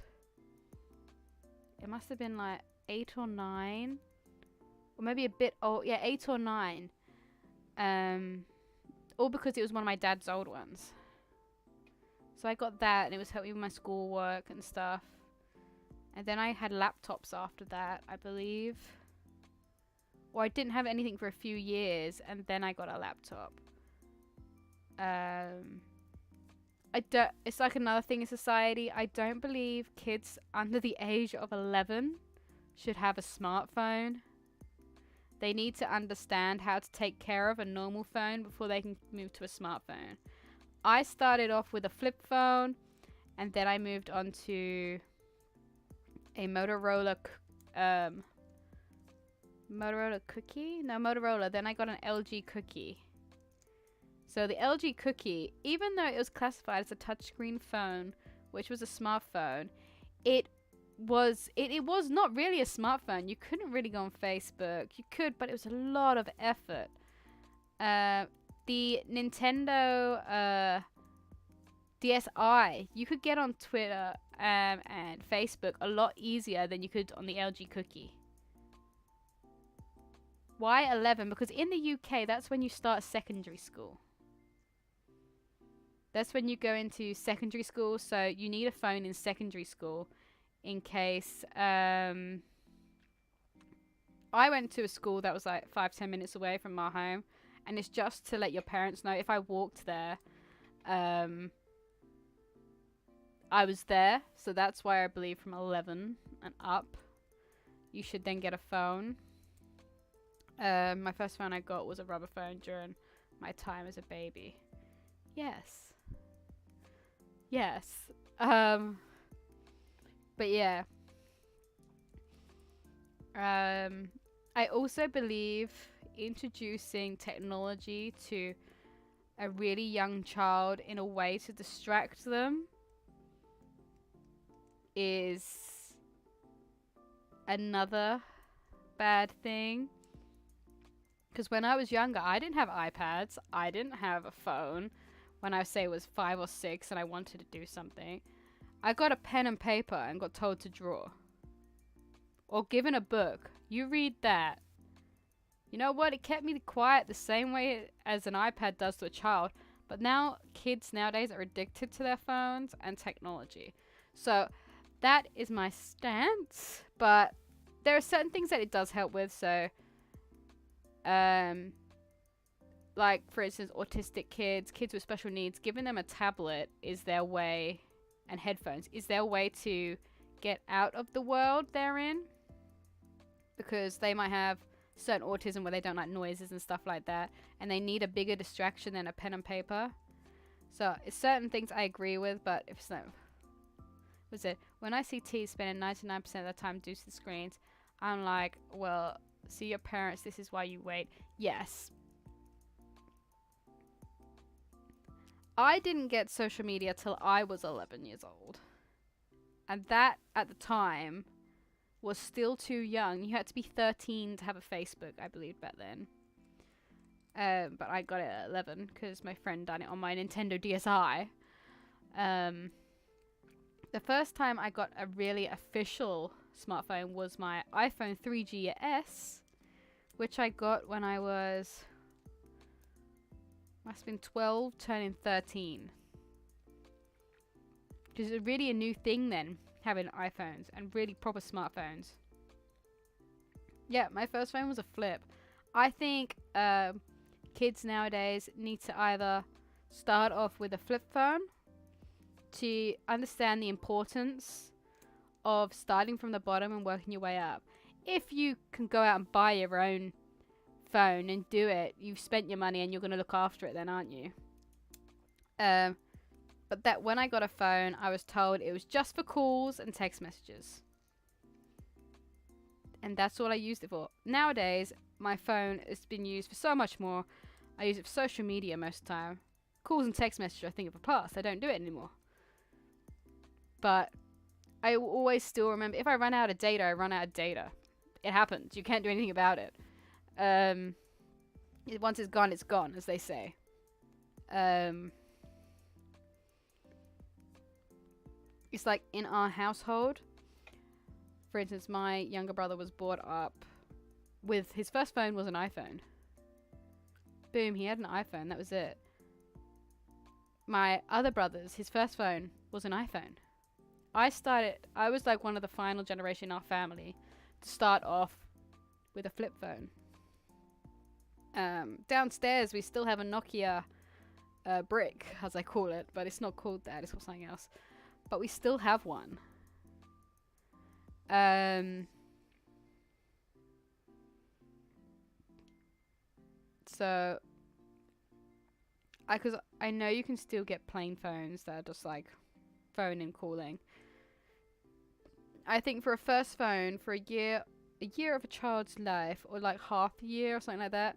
it must have been like 8 or 9. Or maybe a bit old. Yeah, 8 or 9. All because it was one of my dad's old ones. So I got that, and it was helping me with my schoolwork and stuff. And then I had laptops after that, I believe. Or I didn't have anything for a few years, and then I got a laptop. It's like another thing in society. I don't believe kids under the age of 11 should have a smartphone. They need to understand how to take care of a normal phone before they can move to a smartphone. I started off with a flip phone, and then I moved on to a Motorola Cookie? No, Motorola. Then I got an LG Cookie. So the LG Cookie, even though it was classified as a touchscreen phone, which was a smartphone, it was not really a smartphone. You couldn't really go on Facebook. You could, but it was a lot of effort. The Nintendo DSi, you could get on Twitter and Facebook a lot easier than you could on the LG Cookie. Why 11? Because in the UK, that's when you start secondary school. That's when you go into secondary school, so you need a phone in secondary school in case... I went to a school that was like 5-10 minutes away from my home, and it's just to let your parents know if I walked there, I was there, so that's why I believe from 11 and up, you should then get a phone. My first phone I got was a rubber phone during my time as a baby. Yes. But yeah. I also believe introducing technology to a really young child in a way to distract them is another bad thing. Because when I was younger, I didn't have iPads. I didn't have a phone when I say was 5 or 6 and I wanted to do something. I got a pen and paper and got told to draw. Or given a book. You read that. You know what? It kept me quiet the same way as an iPad does to a child. But now, kids nowadays are addicted to their phones and technology. So, that is my stance. But there are certain things that it does help with. So, like, for instance, autistic kids, kids with special needs, giving them a tablet is their way, and headphones, is their way to get out of the world they're in. Because they might have certain autism where they don't like noises and stuff like that, and they need a bigger distraction than a pen and paper. So, it's certain things I agree with, but if it's not... What's it? When I see T spending 99% of the time due to the screens, I'm like, well, see your parents, this is why you wait. Yes. I didn't get social media till I was 11 years old. And that, at the time, was still too young. You had to be 13 to have a Facebook, I believe, back then. But I got it at 11 because my friend done it on my Nintendo DSi. The first time I got a really official smartphone was my iPhone 3GS, which I got when I was... must have been 12, turning 13. Because it was really a new thing then, having iPhones and really proper smartphones. Yeah, my first phone was a flip. I think kids nowadays need to either start off with a flip phone to understand the importance of starting from the bottom and working your way up. If you can go out and buy your own phone and do it, you've spent your money and you're going to look after it then, aren't you? But that when I got a phone, I was told it was just for calls and text messages. And that's all I used it for. Nowadays, my phone has been used for so much more. I use it for social media most of the time. Calls and text messages I think of a past. I don't do it anymore. But I will always still remember, if I run out of data, I run out of data. It happens. You can't do anything about it. Once it's gone, as they say. It's like in our household, for instance, my younger brother was brought up with his first phone was an iPhone. Boom, he had an iPhone. That was it. My other brother's, his first phone was an iPhone. I was like one of the final generation in our family to start off with a flip phone. Downstairs, we still have a Nokia brick, as I call it, but it's not called that. It's called something else. But we still have one. So, because I know you can still get plain phones that are just like phone and calling. I think for a first phone, for a year of a child's life, or like half a year or something like that,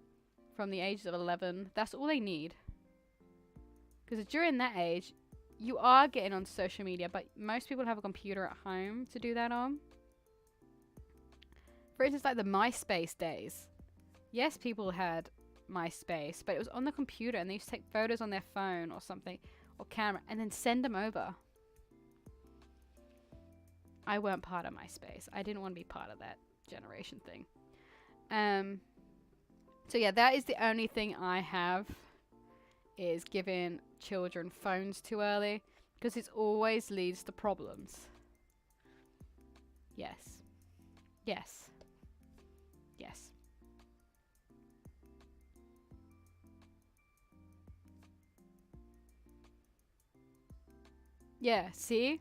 from the age of 11, that's all they need. Because during that age, you are getting on social media, but most people have a computer at home to do that on. For instance, like the MySpace days. Yes, people had MySpace, but it was on the computer, and they used to take photos on their phone or something, or camera, and then send them over. I weren't part of MySpace. I didn't want to be part of that generation thing. So yeah, that is the only thing I have, is giving children phones too early, because it always leads to problems. Yes. Yes. Yes. Yeah, see?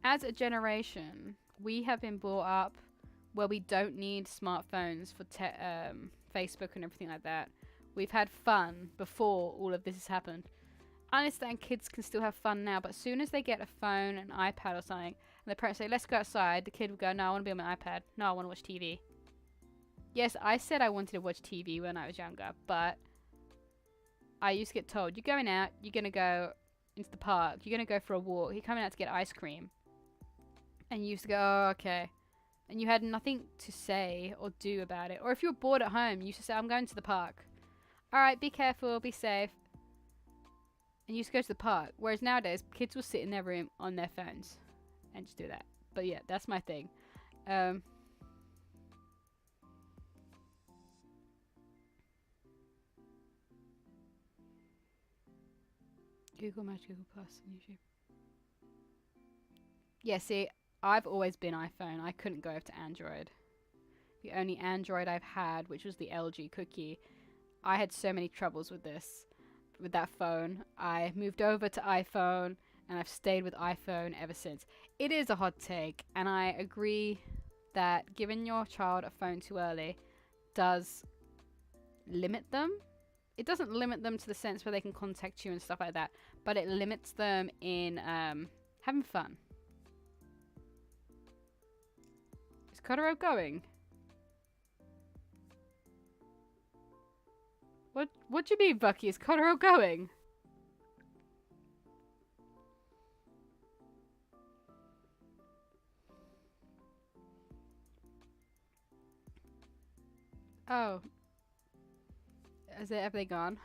As a generation, we have been brought up where we don't need smartphones for Facebook and everything like that. We've had fun before all of this has happened. I understand kids can still have fun now, but as soon as they get a phone, an iPad or something, and the parents say, let's go outside, the kid will go, no, I want to be on my iPad. No, I want to watch TV. Yes, I said I wanted to watch TV when I was younger, but I used to get told, you're going out, you're going to go into the park, you're going to go for a walk, you're coming out to get ice cream. And you used to go, oh, okay. And you had nothing to say or do about it. Or if you were bored at home, you used to say, I'm going to the park. Alright, be careful, be safe. And you used to go to the park. Whereas nowadays, kids will sit in their room on their phones and just do that. But yeah, that's my thing. Google Match, Google Plus, and YouTube. Yeah, see, I've always been iPhone. I couldn't go over to Android. The only Android I've had, which was the LG Cookie, I had so many troubles with that phone. I moved over to iPhone, and I've stayed with iPhone ever since. It is a hot take, and I agree that giving your child a phone too early does limit them. It doesn't limit them to the sense where they can contact you and stuff like that, but it limits them in having fun. Is Kotaro going? What do you mean, Bucky? Is Kotaro going? Oh. Have they gone?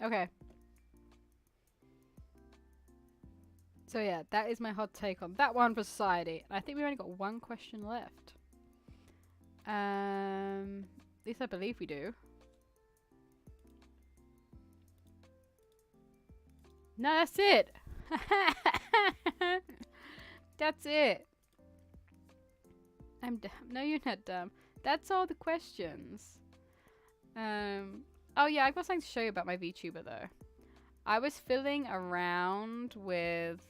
Okay. So yeah, that is my hot take on that one for society. I think we've only got one question left. At least I believe we do. No, that's it. That's it. I'm dumb. No, you're not dumb. That's all the questions. Oh yeah, I've got something to show you about my VTuber though. I was fiddling around with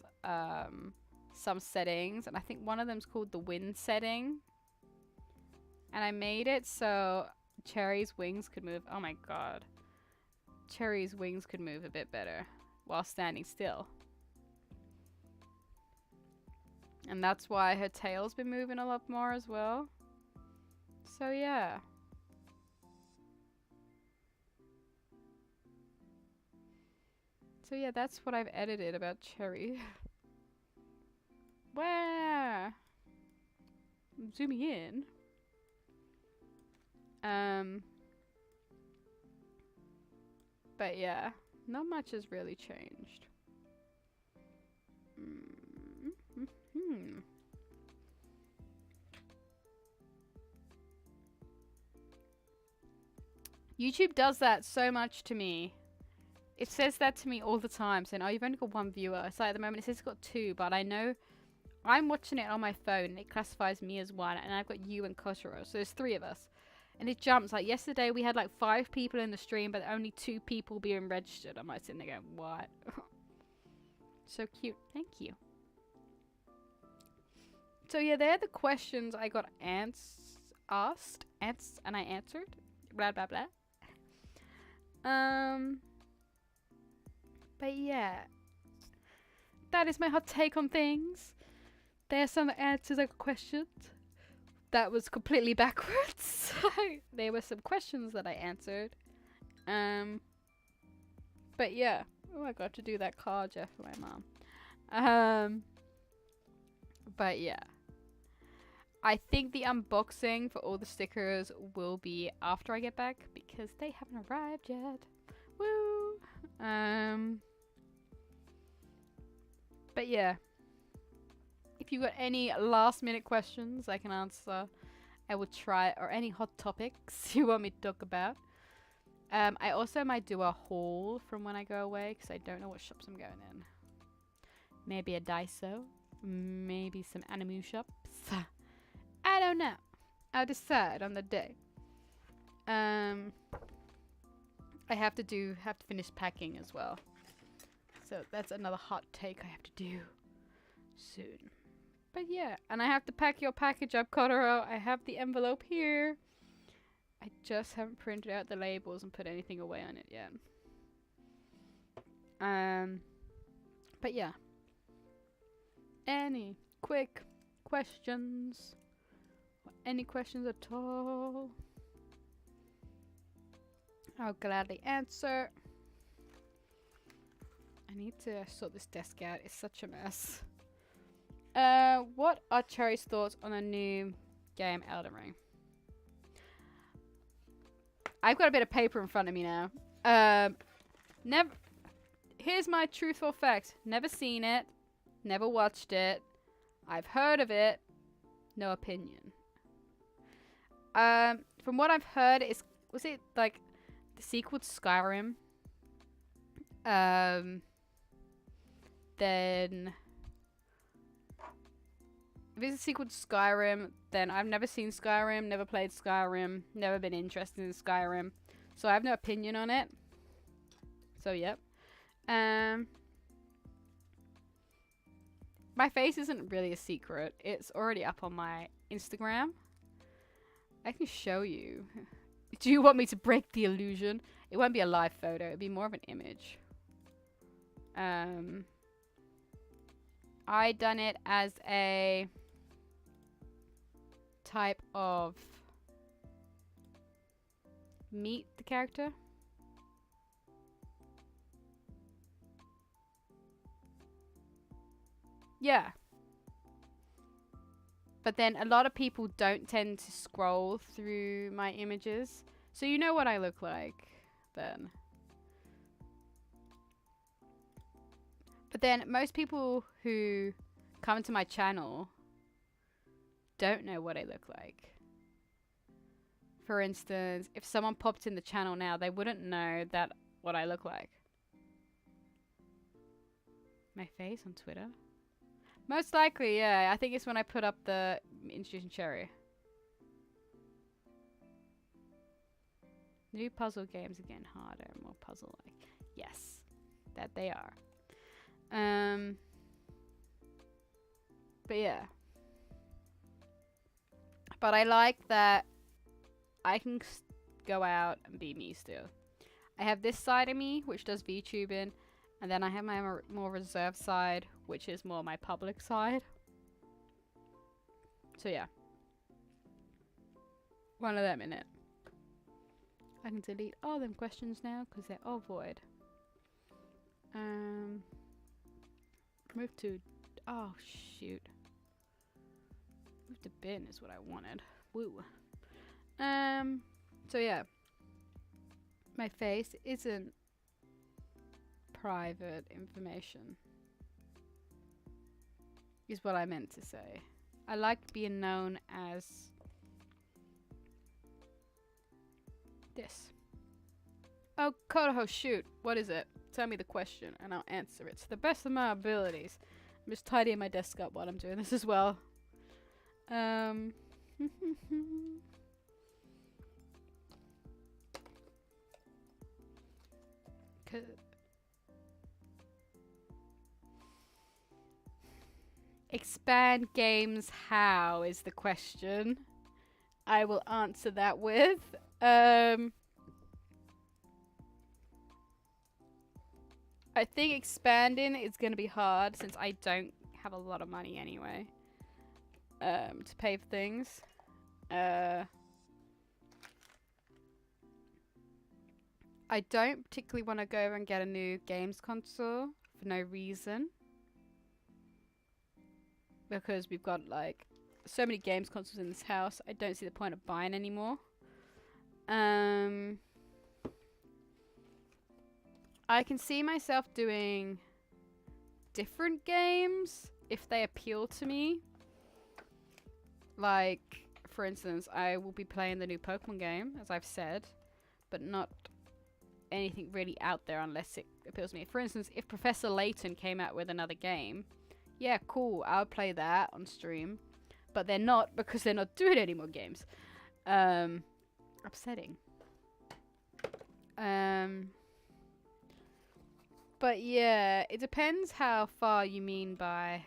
some settings, and I think one of them's called the wind setting. And I made it so Cherry's wings could move. Oh my god. Cherry's wings could move a bit better while standing still. And that's why her tail's been moving a lot more as well. So yeah. So yeah, that's what I've edited about Cherry. Where? I'm zooming in. But yeah, not much has really changed. YouTube does that so much to me. It says that to me all the time, saying, oh, you've only got one viewer. So at the moment it says it's got 2, but I know I'm watching it on my phone and it classifies me as 1, and I've got you and Koshiro, so there's 3 of us. And it jumps. Like yesterday we had like 5 people in the stream, but only 2 people being registered. I'm like sitting there going, what? So cute. Thank you. So yeah, they're the questions I got asked, and I answered. Blah blah blah. But yeah, that is my hot take on things. There's some answers I got questioned. That was completely backwards. There were some questions that I answered. But yeah. Oh, I got to do that car Jeff for my mom. But yeah. I think the unboxing for all the stickers will be after I get back because they haven't arrived yet. Woo! But yeah. If you got any last minute questions I can answer, I will try, or any hot topics you want me to talk about. I also might do a haul from when I go away because I don't know what shops I'm going in. Maybe a Daiso, maybe some anime shops. I don't know. I'll decide on the day. I have to finish packing as well. So that's another hot take I have to do soon. But yeah, and I have to pack your package up, Kotaro. I have the envelope here. I just haven't printed out the labels and put anything away on it yet. But yeah. Any quick questions? Any questions at all? I'll gladly answer. I need to sort this desk out. It's such a mess. What are Cherry's thoughts on a new game, Elden Ring? I've got a bit of paper in front of me now. Here's my truthful fact. Never seen it. Never watched it. I've heard of it. No opinion. From what I've heard, was it like the sequel to Skyrim? Then if it's a sequel to Skyrim, then I've never seen Skyrim, never played Skyrim, never been interested in Skyrim, so I have no opinion on it. So yep. My face isn't really a secret. It's already up on my Instagram. I can show you. Do you want me to break the illusion? It won't be a live photo. It'll be more of an image. I done it as a type of meet the character. Yeah. But then a lot of people don't tend to scroll through my images. So you know what I look like then. But then most people who come to my channel don't know what I look like. For instance, if someone popped in the channel now, they wouldn't know what I look like. My face on Twitter? Most likely, yeah. I think it's when I put up the introducing Cherry. New puzzle games are getting harder and more puzzle-like. Yes, that they are. But yeah. But I like that I can go out and be me still. I have this side of me, which does VTubing, and then I have my more reserved side, which is more my public side. So yeah. One of them in it. I can delete all them questions now because they're all void. Move to... Oh, shoot. Move to bin is what I wanted. Woo. So yeah. My face isn't private information. is what I meant to say. I like being known as this. Oh, Kodaho, shoot. What is it? Tell me the question and I'll answer it to the best of my abilities. I'm just tidying my desk up while I'm doing this as well. Expand games how is the question. I will answer that with I think expanding is going to be hard since I don't have a lot of money anyway to pay for things. I don't particularly want to go and get a new games console for no reason. Because we've got like so many games consoles in this house, I don't see the point of buying anymore. I can see myself doing different games if they appeal to me. Like, for instance, I will be playing the new Pokemon game, as I've said, but not anything really out there unless it appeals to me. For instance, if Professor Layton came out with another game, yeah, cool, I'll play that on stream. But they're not, because they're not doing any more games. Upsetting. But yeah, it depends how far you mean by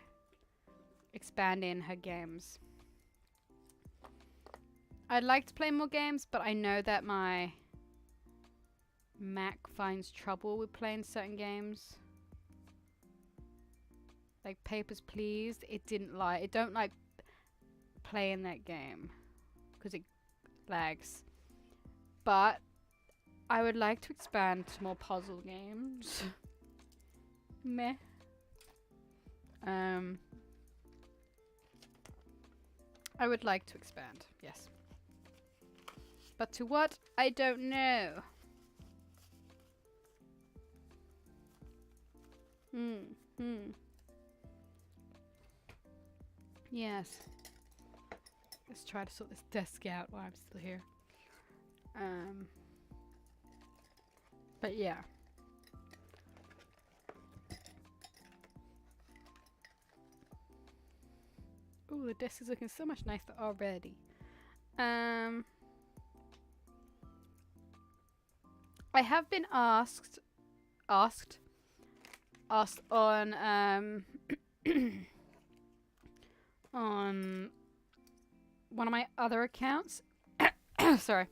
expanding her games. I'd like to play more games, but I know that my Mac finds trouble with playing certain games. Like Papers, Please. It don't like playing that game because it lags. But I would like to expand to more puzzle games. Meh. I would like to expand, yes. But to what? I don't know. Yes. Let's try to sort this desk out while I'm still here. But yeah. Ooh, the desk is looking so much nicer already. I have been asked on on one of my other accounts sorry,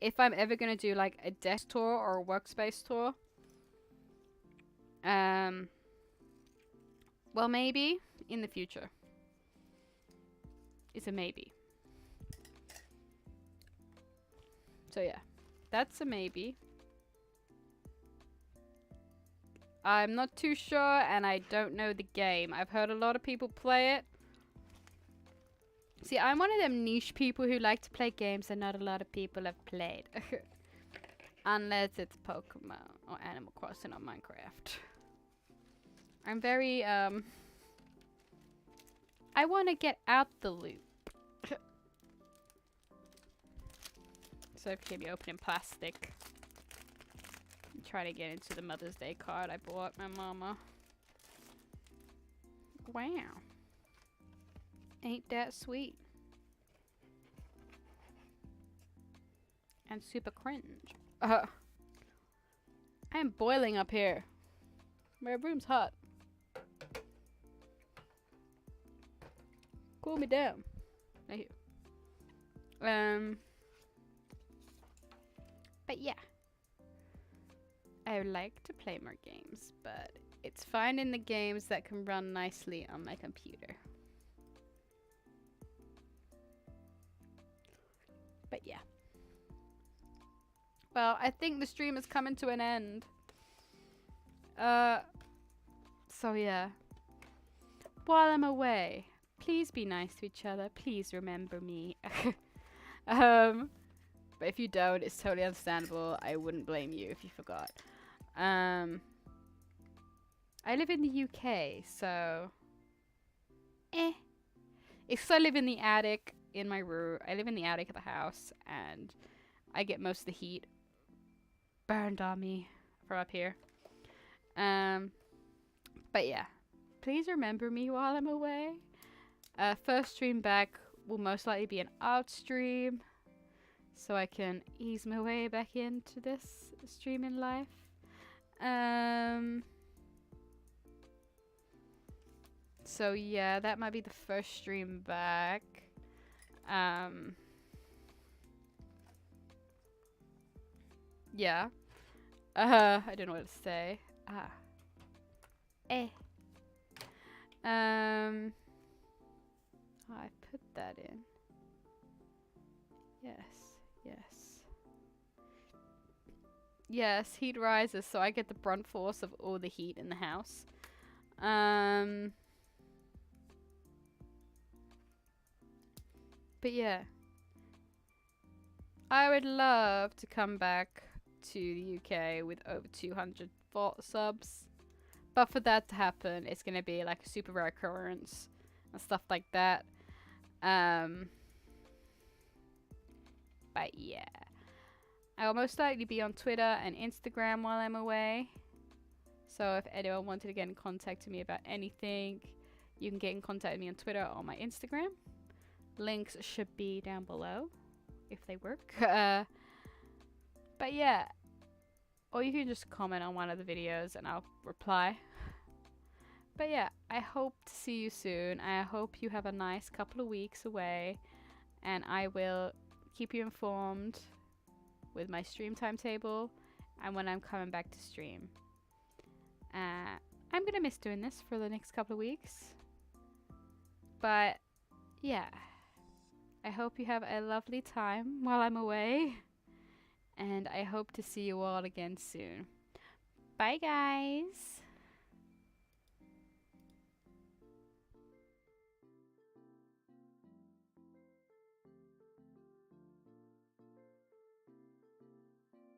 if I'm ever gonna do like a desk tour or a workspace tour. Well, maybe in the future. It's a maybe. So yeah, that's a maybe. I'm not too sure, and I don't know the game. I've heard a lot of people play it. See, I'm one of them niche people who like to play games that not a lot of people have played. Unless it's Pokemon or Animal Crossing or Minecraft. I'm very, I want to get out the loop. So if you be opening plastic. Try to get into the Mother's Day card I bought my mama. Wow. Ain't that sweet. And super cringe. I am boiling up here. My room's hot. Cool me down. Thank you. But yeah. I would like to play more games, but it's finding the games that can run nicely on my computer. But yeah. Well, I think the stream is coming to an end. So yeah. While I'm away, please be nice to each other. Please remember me. But if you don't, it's totally understandable. I wouldn't blame you if you forgot. I live in the UK, so eh. It's 'cause I live in the attic in my room. I live in the attic of the house, and I get most of the heat burned on me from up here. But yeah, please remember me while I'm away. First stream back will most likely be an art stream, so I can ease my way back into this streaming life. So yeah, that might be the first stream back. Yeah. I don't know what to say. Eh. I put that in. Yes. Yes, heat rises, so I get the brunt force of all the heat in the house. But yeah. I would love to come back to the UK with over 200 subs. But for that to happen, it's going to be like a super rare occurrence and stuff like that. But yeah. I will most likely be on Twitter and Instagram while I'm away. So if anyone wanted to get in contact with me about anything, you can get in contact with me on Twitter or my Instagram. Links should be down below if they work. But yeah. Or you can just comment on one of the videos and I'll reply. But yeah, I hope to see you soon. I hope you have a nice couple of weeks away. And I will keep you informed with my stream timetable and when I'm coming back to stream. I'm gonna miss doing this for the next couple of weeks. But yeah, I hope you have a lovely time while I'm away. And I hope to see you all again soon. Bye guys!